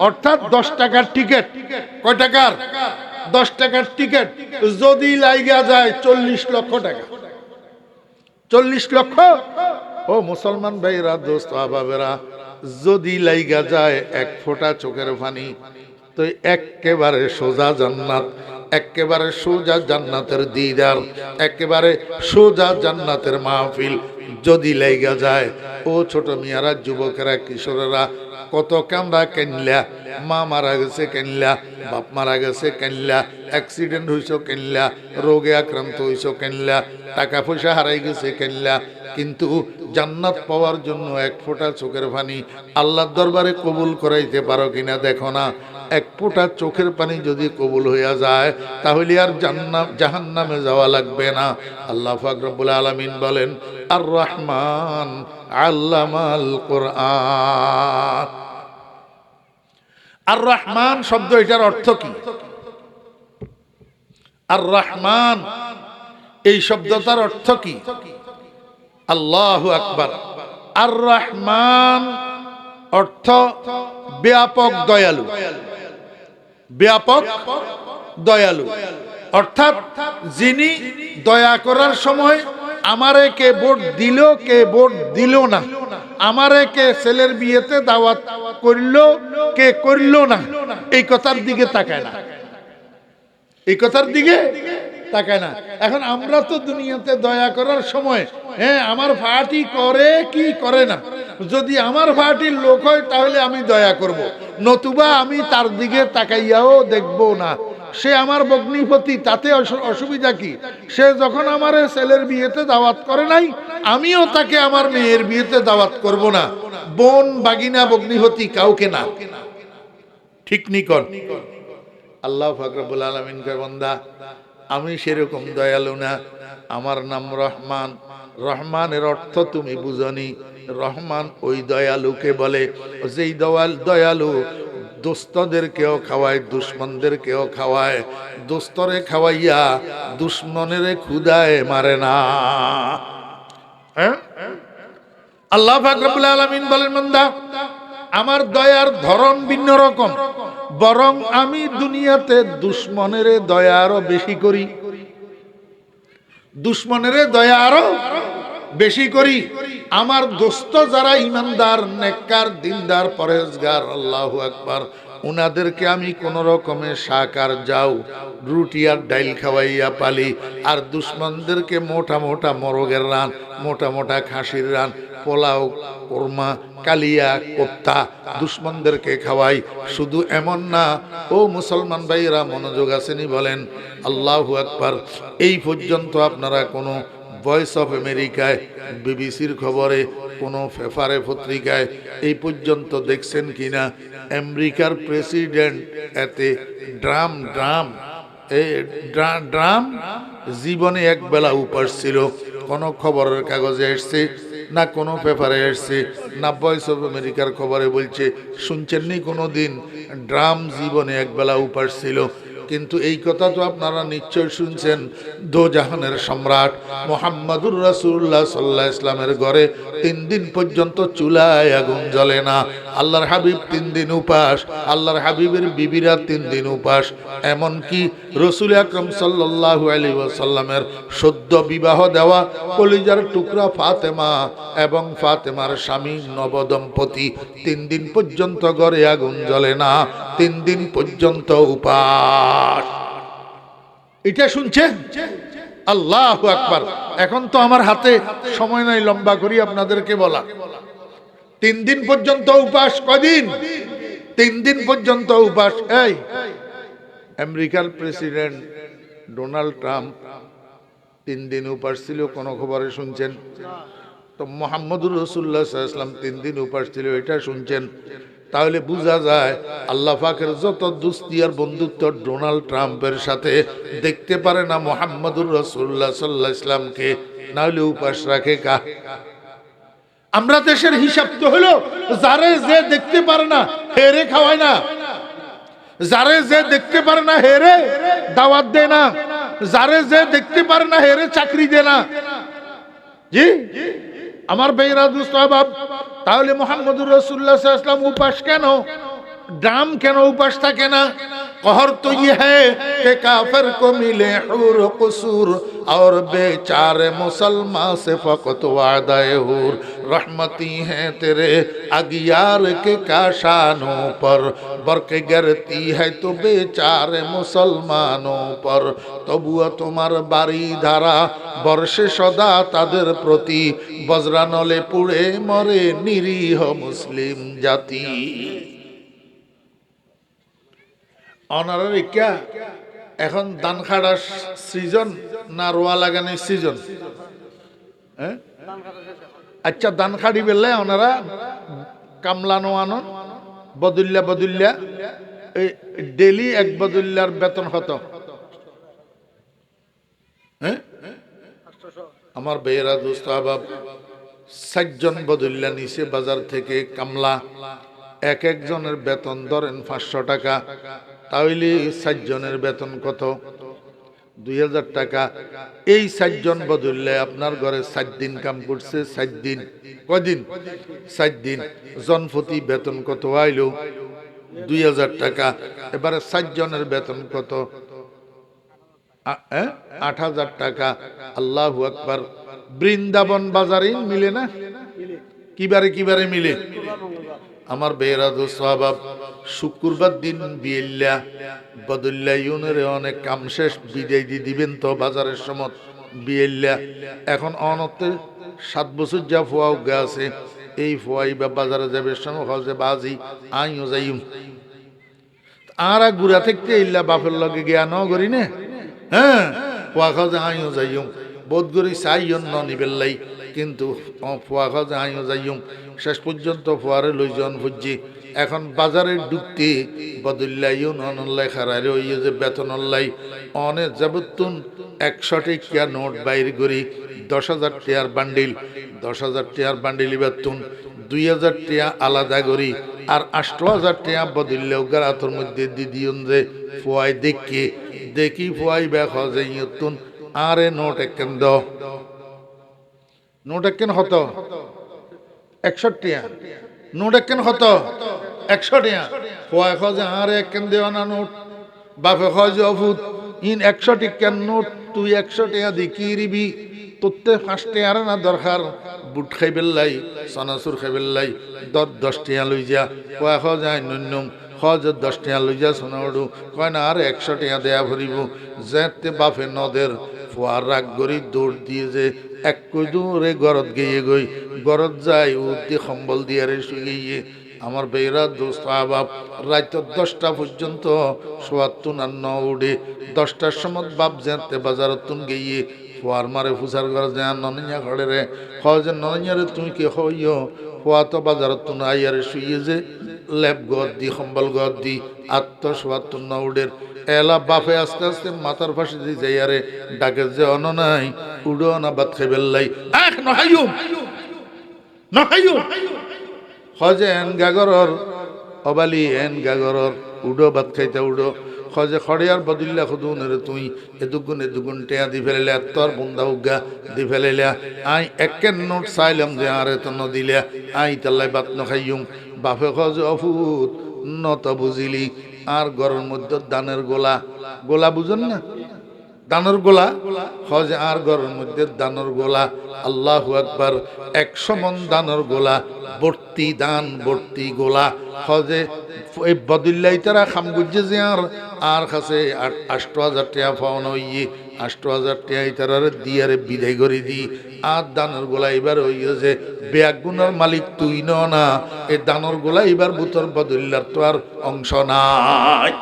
অর্থাৎ 10 টাকার টিকিট। কয় টাকার? 10 টাকার টিকিট। যদি লাইগা যায় 40 লক্ষ টাকা। 40 লক্ষ। ও মুসলমান ভাইরা, দোস্ত আহবাবেরা, যদি লাইগা যায় এক ফোঁটা চোখের পানি, তো একেবারে সোজা জান্নাত, একেবারে সোজা জান্নাতের দিদার, একেবারে সোজা জান্নাতের মাহফিল যদি লাইগা যায়। ও ছোট মিয়ারা, যুবকেরা, কিশোরেরা, কত কামরা কেনলা, মা মারা গেছে কেনলা, বাপ মারা গেছে কেনলা, অ্যাক্সিডেন্ট হইছ কেনলা, রোগে আক্রান্ত হইছ কেনলা, টাকা পয়সা হারাই গেছে কেনলা, কিন্তু জান্নাত পাওয়ার জন্য এক ফোঁটা চোখের পানি আল্লাহর দরবারে কবুল করাইতে পারো কিনা দেখো না। এক ফোঁটা চোখের পানি যদি কবুল হইয়া যায়, তাহলে আর জাহান্নামে যাওয়া লাগবে না। আল্লাহ পাক রব্বুল আলামিন বলেন, আর রহমান আল্লামাল কোরআন। আর রহমান শব্দ, এটার অর্থ কি? আর রহমান এই শব্দটার অর্থ কি? আল্লাহু আকবার। আর রহমান অর্থ ব্যাপক দয়ালু, ব্যাপক দয়ালু, অর্থাৎ যিনি দয়া করার সময় আমারে কে ভোট দিল কে ভোট দিল না, আমারে কে ছেলের বিয়েতে দাওয়াত করলো কে করলো না, এই কথার দিকে তাকায় না, এই কথার দিকে তাকায় না। এখন আমরা তো দুনিয়াতে দয়া করার সময়, হ্যাঁ আমার পার্টি করে কি করে না, যদি আমার পার্টির লোক হয় তাহলে আমি দয়া করব, নতুবা আমি তার দিকে তাকাইয়াও দেখব না। সে আমার ভগ্নিপতি, তাতে অসুবিধা কি? সে যখন আমার ছেলের বিয়েতে দাওয়াত করে নাই, আমিও তাকে আমার মেয়ের বিয়েতে দাওয়াত করব না। বোন, বাগিনা, ভগ্নিপতি কাউকে না। ঠিক নিকট আল্লাহ পাক রব্বুল আলামিন কয়, বান্দা আমি সেরকম দয়ালু না, আমার নাম রহমান। রহমানের অর্থ তুমি বুঝনি। রহমান ওই দয়ালুকে বলে যেই দয়ালু দোস্তদেরকেও খাওয়ায়, দুশ্মনদেরকেও খাওয়ায়, দোস্তরে খাওয়াইয়া দুশ্মনের ক্ষুধায় মারে না। আল্লাহ পাক রব্বুল আলামিন বলেন, বান্দা আমার দয়ার ধরন ভিন্ন রকম, বরং আমি দুনিয়াতে দুশ্মনের দয়া আরো বেশি করি, দুশ্মনের দয়া আরো বেশি করি। আমার দোস্ত যারা ইমানদার, নেককার, দিনদার, পরেজগার, আল্লাহু আকবার, উনাদেরকে আমি কোন রকমে শাক আর যাও, রুটি আর ডাইল খাওয়াইয়া পালি। আর দুশ্মনদেরকে মোটা মোটা মোরগের রান, মোটা মোটা খাসির রান, পোলাও, কোরমা, কালিয়া, কোপ্তা দুশ্মনদেরকে খাওয়াই। শুধু এমন না, ও মুসলমান ভাইরা মনোযোগ আসেনি বলেন আল্লাহু আকবার। এই পর্যন্ত আপনারা কোনো ভয়েস অফ আমেরিকায়, বিবিসির খবরে, কোনো পেপারে, পত্রিকায় এই পর্যন্ত দেখছেন কিনা আমেরিকার প্রেসিডেন্ট এতে ড্রাম ড্রাম এই ড্রাম জীবনে একবেলা উপাস ছিল? কোনো খবরের কাগজে এসছে না, কোনো পেপারে এসছে না, ভয়েস অফ আমেরিকার খবরে বলছে? শুনছেননি কোনো দিন ড্রাম জীবনে একবেলা উপাস ছিল? কিন্তু এই কথা তো আপনারা নিশ্চয় শুনছেন, দোজাহানের সম্রাট মুহাম্মদুর রাসূলুল্লাহ সাল্লাল্লাহু আলাইহি ওয়াসাল্লামের ঘরে 3 দিন পর্যন্ত চুলায় আগুন জ্বলে না। আল্লাহর হাবিব 3 দিন উপাস, আল্লাহর হাবিবের বিবিরা 3 দিন উপাস। এমনকি রাসূল আকরাম সাল্লাল্লাহু আলাইহি ওয়াসাল্লামের সদ্য বিবাহ দেওয়া কলিজার টুকরা ফাতেমা এবং ফাতেমার স্বামী নবদম্পতি 3 দিন পর্যন্ত ঘরে আগুন জ্বলে না, 3 দিন পর্যন্ত উপাস। এটা শুনছেন? আল্লাহু আকবার। এখন তো আমার হাতে সময় নাই লম্বা করি আপনাদেরকে বলা। 3 দিন পর্যন্ত উপাস। কদিন? 3 দিন পর্যন্ত উপাস। এই আমেরিকার প্রেসিডেন্ট ডোনাল্ড ট্রাম্প 3 দিন উপাস ছিল, কোন খবরে শুনছেন? তো মুহাম্মদুর রাসূলুল্লাহ সাল্লাল্লাহু আলাইহি ওয়াসাল্লাম 3 দিন উপাস ছিল, এটা শুনছেন? তাহলে বোঝা যায় আল্লাহ পাকের যত দোস্তি আর বন্ধুত্ব ডোনাল্ড ট্রাম্পের সাথে, দেখতে পারে না মুহাম্মদুর রাসূলুল্লাহ সাল্লাল্লাহু আলাইহি ওয়াসাল্লামকে, না হলে উপাস রাখে কা? আমরা দেশের হিসাব তো হলো, যারে যে দেখতে পারে না হেরে খাওয়ায় না, যারে যে দেখতে পারে না হেরে দাওয়াত দেয় না, যারে যে দেখতে পারে না হেরে চাকরি দেয় না। জি আমার ভাইরা দোস্ত আহবাব, তাহলে মুহাম্মদুর রাসূলুল্লাহ সাল্লাল্লাহু আলাইহি ওয়াসাল্লাম উপাস কেন? ড্রাম কেন উপাস থাকে না? कहर तो ये है कि काफिर को मिले हूर कसूर और बेचारे मुसलमान से फकत वादाए हूर, रहमती हैं तेरे अगियार के काशानों पर, बरके गिरती है तो बेचारे मुसलमानों पर, तबुआ तुम्हार बारी धारा बर्षे सदा तादेर प्रति, बज्रानले पुड़े मरे निरीह मुस्लिम जाति। অনারারিকা এখন ধান খাড়ার সিজন না রোয়া লাগানোর সিজন? আচ্ছা ধান খাড়ি বেলে ওনারা কামলা নোয়ানো বদুল্লা বদুল্লা এই ডেলি এক বদুল্লার বেতন কত? আমার বেয়েরা দোস্ত আহবাব 60 জন বদুল্লা নিচে বাজার থেকে কামলা, এক একজনের বেতন ধরেন 500 টাকা, তাহলে 60 জনের বেতন কত? 2000 টাকা। এই 60 জন বদলে আপনার ঘরে 7 দিন কাম করছে। 7 দিন কদিন? 7 দিন। জনপ্রতি বেতন কত আইলো? 2000 টাকা। এবারে 60 জনের বেতন কত? 8000 টাকা। আল্লাহু আকবার। বৃন্দাবন বাজারে মিলে না? কিবারে কিবারে মিলে? আমার বেয়েরা দোস্ত আহবাব, শুক্রবার দিন বিয়েল্লা বদুল্লা ইউনের অনেক কাম শেষ, বিদায় দিয়ে দিবেন তো বাজারের সময় বিয়েল্লা। এখন অনতে 7 বছর যা ফোয়া উগা আছে, এই ফোয়াই বা বাজারে যাবে সময় হজে বাজি আইও যাইম আর গুড়া থেকে ইল্লা বাপের লগে গিয়া ন করি না। হ্যাঁ ফোয়া খাওয়া আইও যাইম বোধ করি চাইন ন নিবেল্লাই, কিন্তু ফোয়া খাওয়া আইও যাইম। শেষ পর্যন্ত ফোয়ারে লইজন ফুজি। এখন বাজারে ঢুকতে বদুল্লাইও ননল্লাই খারারে ওই যে বেতন অল্লাই অনেক যাবতুন 100 টাকা নোট বাইর করি 10,000 টাকার বান্ডিল, 10,000 টাকার বান্ডিল বেতন 2,000 টাকা আলাদা করি, আর 8,000 টাকা বদুল্লাও গারাতর মধ্যে দিদিউন যে ফোয়াই দেখি ফোয়াই ব্যাগ হজাইতুন আরে নোট একখান দ, নোট একখান হতো 61 টাকা, নোট একখান হতো 100 টাকা। ফোয়া খোঁজে আরে একখান দেওয়া না নোট, বাপে খোঁজে অভূত ইন 100 টাকার নোট তুই 100 টাকা দি কি রিবি? তোতে 5 টাকা আর না দরকার বুট খাই বেল্লাই সনাসুর খাই বেল্লাই 10 টাকা লই যা কয় খাওয়া যায় নন্যম হজ 10 টাকা লই যা সোনা উড়ু কয় না আর 100 টাকা দেয়া ভরিব যেতে বাপে নদের ফুয়ার রাগ গরি দৌড় দিয়ে যে এক কই দূরে গরত গিয়ে গই গরত যায় উদ্দি কম্বল দিয়ে রে শুয়ে আমার বেয়েরা দোস্ত বাপ রাত 10টা পর্যন্ত সোয়াত্তুন আর ন উড়ে 10টার সময় বাপ যেতে বাজারত তুন গিয়ে ফুয়ার মারে ফুসার ঘর যা ননিয়া ঘরে রে হজ ননিয়া রে তুমি কি হইও ফুয়া তো বাজারত তুন আইয়ারে শুয়ে যে লেপ গদ দি কম্বল গদ দি সোয়াত্তুন ন উড়ের এলা বাপে আস্তে আস্তে মাথার ফাঁসি দিয়ে যাই আরে ডাকে যে অন নাই উড়ো না বাদ খাই বেল্লাই হজে এন গাগরর অবালি এন গাগরর উড়ো বাদ খাইতে উড়ো হজে খড়িয়ার বদুল্লা খুদুন রে তুই এদুগুন টেয়া দি ফেলে তোর বন্ধা উগা দি ফেলে আই একের নোট চাইলাম যে আরে তো নদিলে আই তাল্লাই বাত নখাইম বাপে হজে অফুত নত বুঝিলি আর গরুর মধ্যে দানের গোলা বুঝেন না দানের গোলা হজ আর গরুর মধ্যে দানের গোলা আল্লাহু আকবার 100 মন দানের গোলা ভর্তি দান ভর্তি গোলা হজে এই বদুল্লাই তারা খামগুজে যে আর কাছে 8000 টাকা পাওন হইয়ে 8000 টাকা তারারে দিয়ারে বিদায় করে দি আর দানের গোলা এবার হইয়ে যে ব্যাগুনার মালিক তুই না এই দানের গোলা এবার বুতর বদুল্লার তো আর অংশ নাই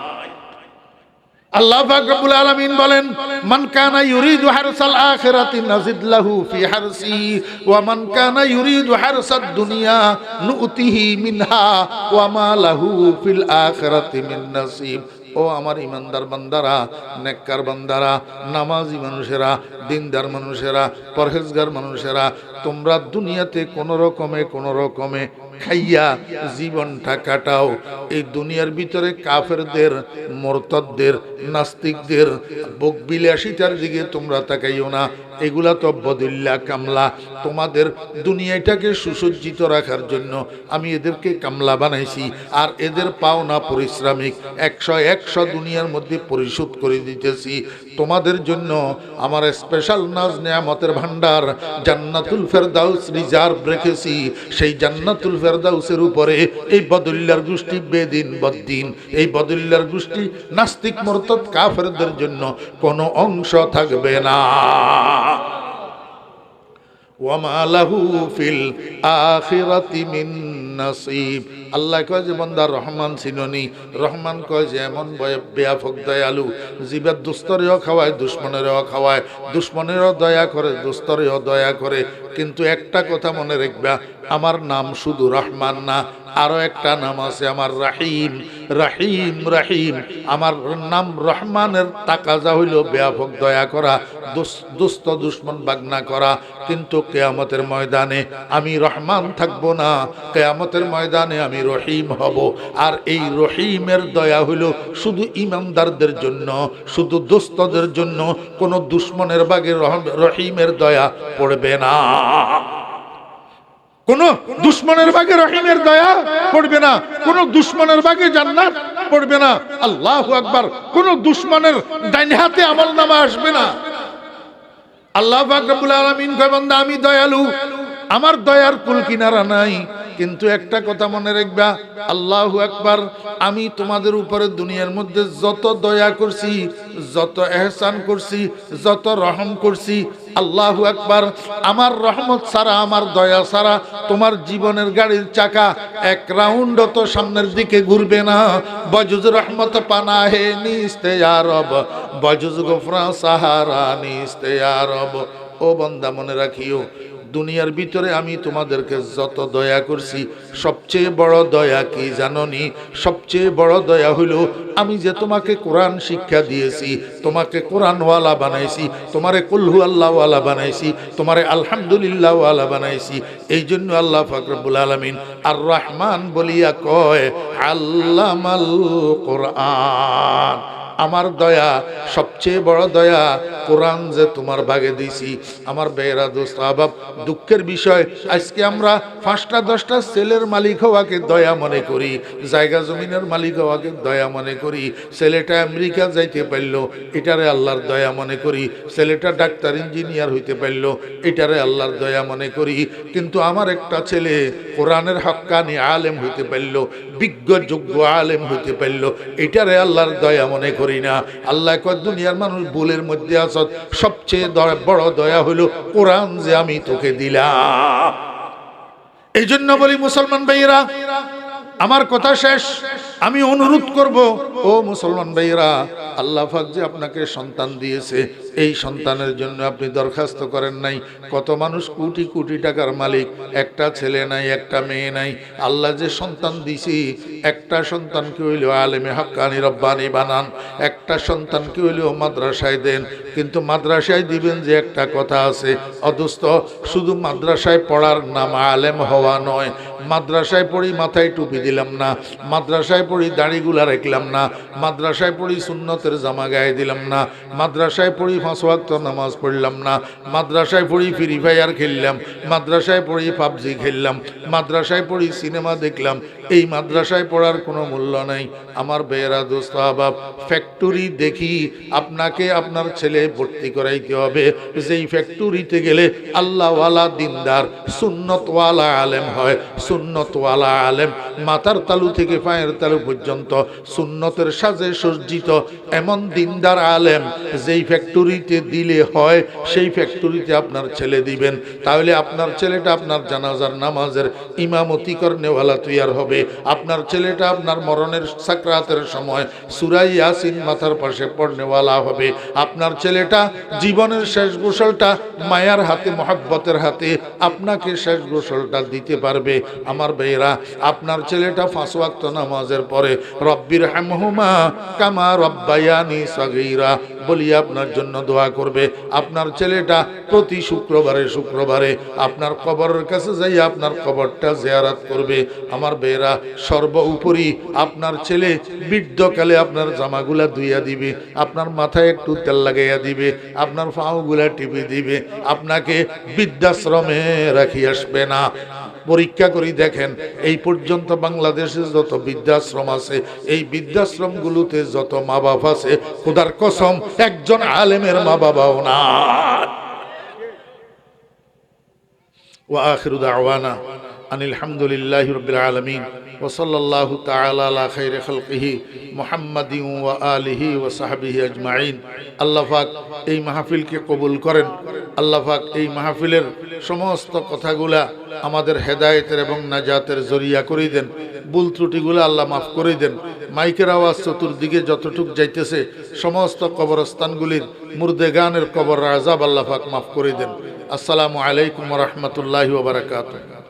আল্লাহ পাক রব্বুল আলামিন বলেন মান কানা ইউরিদু হারসাল আখিরাতি নাজিদ লাহু ফি হারসি ওয়া মান কানা ইউরিদু হারসাদ দুনিয়া নুতিহি মিনহা ওয়া মা লাহু ফিল আখিরাতি মিন নাসিব ও আমার ইমানদার বান্দারা নেককার বান্দারা নামাজি মানুষেরা দিনদার মানুষেরা পরহেজগার মানুষেরা তোমরা দুনিয়াতে কোন রকমে খাইয়া জীবনটা কাটাও এই দুনিয়ার ভিতরে কাফেরদের মুরতাদদের নাস্তিকদের বকবিলাসিতার দিকে তোমরা তাকাইও না এগুলা তো বদুল্লা কামলা তোমাদের দুনিয়াটাকে সুসজ্জিত রাখার জন্য আমি এদেরকে কামলা বানাইছি আর এদের পাওনা পারিশ্রমিক 100 দুনিয়ার মধ্যে পরিশোধ করে দিতেছি তোমাদের জন্য আমার স্পেশাল নাজ নেয়ামতের ভান্ডার জান্নাতুল ফেরদাউস রিজার্ভ রেখেছি সেই জান্নাতুল ফেরদাউসের উপরে এই বদুল্লার গোষ্ঠী বেদিন বদ্দিন এই বদুল্লার গোষ্ঠী নাস্তিক মুরতাদ কাফেরদের জন্য কোনো অংশ থাকবে না ওয়ামা লাহু ফিল আখিরাতি মিন নাসিব আল্লাহ কয় যে বান্দা রহমান চিননি রহমান কয় যে এমন বেয়াফক দয়ালু জীবের দুস্তরেও খাওয়ায় দুশ্মনেরও খাওয়ায় দুশ্মনেরও দয়া করে দুস্তরেও দয়া করে কিন্তু একটা কথা মনে রাখবা আমার নাম শুধু রহমান না আরো একটা নাম আছে আমার রাহিম রাহিম রাহিম আমার নাম রহমানের তাকাজা হইল ব্যাপক দয়া করা দুস্থ দুশ্মন বাগনা করা কিন্তু কিয়ামতের ময়দানে আমি রহমান থাকবো না কিয়ামতের ময়দানে আমি রহিম হব আর এই রহিমের দয়া হইল শুধু ইমানদারদের জন্য শুধু দুস্থদের জন্য কোন দুশ্মনের বাগে রহিমের দয়া পড়বে না কোন দুশ্মনের বাগে রহিমের দয়া পড়বে না কোন দুশ্মনের বাগে জান্নাত পড়বে না আল্লাহু আকবার কোন দুশ্মনের ডাইন হাতে আমলনামা আসবে না আল্লাহ পাক রব্বুল আলামিন কয় বান্দা আমি দয়ালু আমার দয়ার কুল কিনারা নাই কিন্তু একটা কথা মনে রাখবা আল্লাহু আকবার আমি তোমাদের উপরে দুনিয়ার মধ্যে যত দয়া করছি যত ইহসান করছি যত রহম করছি আল্লাহু আকবার আমার রহমত ছাড়া আমার দয়া ছাড়া তোমার জীবনের গাড়ির চাকা এক রাউন্ড তো সামনের দিকে ঘুরবে না বজুজ রহমত পানা হে নিস্তে ইয়া রব বজুজ গফরা সাহারা নিস্তে ইয়া রব ও বান্দা মনে রাখিও দুনিয়ার ভিতরে আমি তোমাদেরকে যত দয়া করছি সবচেয়ে বড় দয়া কি জানোনি সবচেয়ে বড় দয়া হলো আমি যে তোমাকে কোরআন শিক্ষা দিয়েছি তোমাকে কোরআনওয়ালা বানাইছি তোমারে কুল হু আল্লাহওয়ালা বানাইছি তোমারে আলহামদুলিল্লাহ ওয়ালা বানাইছি এই জন্য আল্লাহ পাক রব্বুল আলামিন আর রহমান বলিয়া কয় আল্লামাল কোরআন আমার দয়া সবচেয়ে বড় দয়া কোরআন যে তোমার ভাগে দিছি। আমার বেয়েরা দোস্ত আহবাব, দুঃখের বিষয় আজকে আমরা 5টা 10টা ছেলের মালিক হওয়াকে দয়া মনে করি, জায়গা জমিনের মালিক হওয়াকে দয়া মনে করি। ছেলেটা আমেরিকা যাইতে পারলো, এটারে আল্লাহর দয়া মনে করি। ছেলেটা ডাক্তার ইঞ্জিনিয়ার হইতে পারলো, এটারে আল্লাহর দয়া মনে করি। কিন্তু আমার একটা ছেলে কোরআনের হক্কানি আলেম হইতে পারলো, বিজ্ঞ যোগ্য আলেম হইতে পারলো, এটারে আল্লাহর দয়া মনে করি না। আল্লাহ কয় দুনিয়ার মানুষ ভুলের মধ্যে আসত, সবচেয়ে বড় দয়া হলো কোরআন যে আমি তোকে দিলাম। এই জন্য বলি মুসলমান ভাইয়েরা, আমার কথা শেষ, আমি অনুরোধ করব ও মুসলমান ভাইয়েরা, আল্লাহ পাক যে আপনাকে সন্তান দিয়েছে, এই সন্তানের জন্য আপনি দরখাস্ত করেন নাই। কত মানুষ কোটি কোটি টাকার মালিক, একটা ছেলে নাই, একটা মেয়ে নাই। আল্লাহ যে সন্তান দিছি, একটা সন্তানকে হইলেও আলেমে হাক্কানি রব্বানি বানান, একটা সন্তানকে হইলেও মাদ্রাসায় দেন। কিন্তু মাদ্রাসায় দিবেন যে একটা কথা আছে অদুস্ত, শুধু মাদ্রাসায় পড়ার নাম আলেম হওয়া নয়। মাদ্রাসায় পড়ি মাথায় টুপি দিলাম না, মাদ্রাসায় পড়ি দাড়িগুলা রাখলাম না, মাদ্রাসায় পড়ি সুন্নতের জামা গায়ে দিলাম না, মাদ্রাসায় পড়ি 5 ওয়াক্ত নামাজ পড়লাম না, মাদ্রাসায় পড়ি ফ্রি ফায়ার খেললাম, মাদ্রাসায় পড়ি পাবজি খেললাম, মাদ্রাসায় পড়ি সিনেমা দেখলাম। এই মাদ্রাসায় পড়ার কোনো মূল্য নাই। আমার বেয়েরা দোস্ত আহবাব, ফ্যাক্টরি দেখি আপনাকে আপনার ছেলে ভর্তি করাইতে হবে, যেই ফ্যাক্টরিতে গেলে আল্লাহওয়ালা দিনদার সুন্নতওয়ালা আলেম হয়। সুন্নতওয়ালা আলেম মাথার তালু থেকে পায়ের তালু পর্যন্ত সুন্নতের সাজে সজ্জিত এমন দিনদার আলেম যেই ফ্যাক্টরিতে দিলে হয়, সেই ফ্যাক্টরিতে আপনার ছেলে দিবেন। তাহলে আপনার ছেলেটা আপনার জানাজার নামাজের ইমামতি করনেওয়ালা তৈয়ার হবে। আপনার ছেলেটা আপনার মরণের সাকরাতের সময় সূরা ইয়াসিন মাথার পাশে পড়নেওয়ালা হবে। আপনার ছেলেটা জীবনের শেষ গোসলটা মায়ার হাতে, মহব্বতের হাতে আপনাকে শেষ গোসলটা দিতে পারবে। আমার ভাইয়েরা, আপনার ছেলেটা 5 ওয়াক্ত নামাজের পরে রব্বির হামহুমা কামা রব্বায়ানি সাগীরা বলি আপনার জন্য দোয়া করবে। আপনার ছেলেটা প্রতি শুক্রবারে আপনার কবরের কাছে যাই আপনার কবরটা জিয়ারত করবে। আমার বেয়েরা, সর্বোপরি আপনার ছেলে বৃদ্ধকালে আপনার জামাগুলা ধুইয়া দিবে, আপনার মাথায় একটু তেল লাগাইয়া দিবে, আপনার পাওগুলা টিপে দিবে, আপনাকে বৃদ্ধাশ্রমে রাখি আসবে না। পরীক্ষা করি দেখেন, এই পর্যন্ত বাংলাদেশে যত বৃদ্ধাশ্রম আছে, এই বৃদ্ধাশ্রমগুলোতে যত মা বাপ আছে, খোদার কসম একজন আলেমের মা বাবাও না। ওয়া আখিরু দাওয়ানা আনিল হামদুলিল্লাহি রাব্বিল আলামিন ওয়া সাল্লাল্লাহু তাআলা আলা খাইরি খালকিহি মুহাম্মাদিন ওয়া আলিহি ওয়া সাহবিহি আজমাইন। আল্লাহ পাক এই মাহফিলকে কবুল করেন। আল্লাহ পাক এই মাহফিলের সমস্ত কথাগুলা আমাদের হেদায়েতের এবং নাজাতের জরিয়া করে দেন। ভুল ত্রুটিগুলো আল্লাহ মাফ করে দেন। মাইকের আওয়াজ চতুর্দিকে যতটুক যাইতেছে, সমস্ত কবরস্থানগুলির মুর্দেগানের কবর আযাব আল্লাহ পাক মাফ করে দেন। আসসালামু আলাইকুম ওয়া রাহমাতুল্লাহি ওয়া বারাকাতুহু।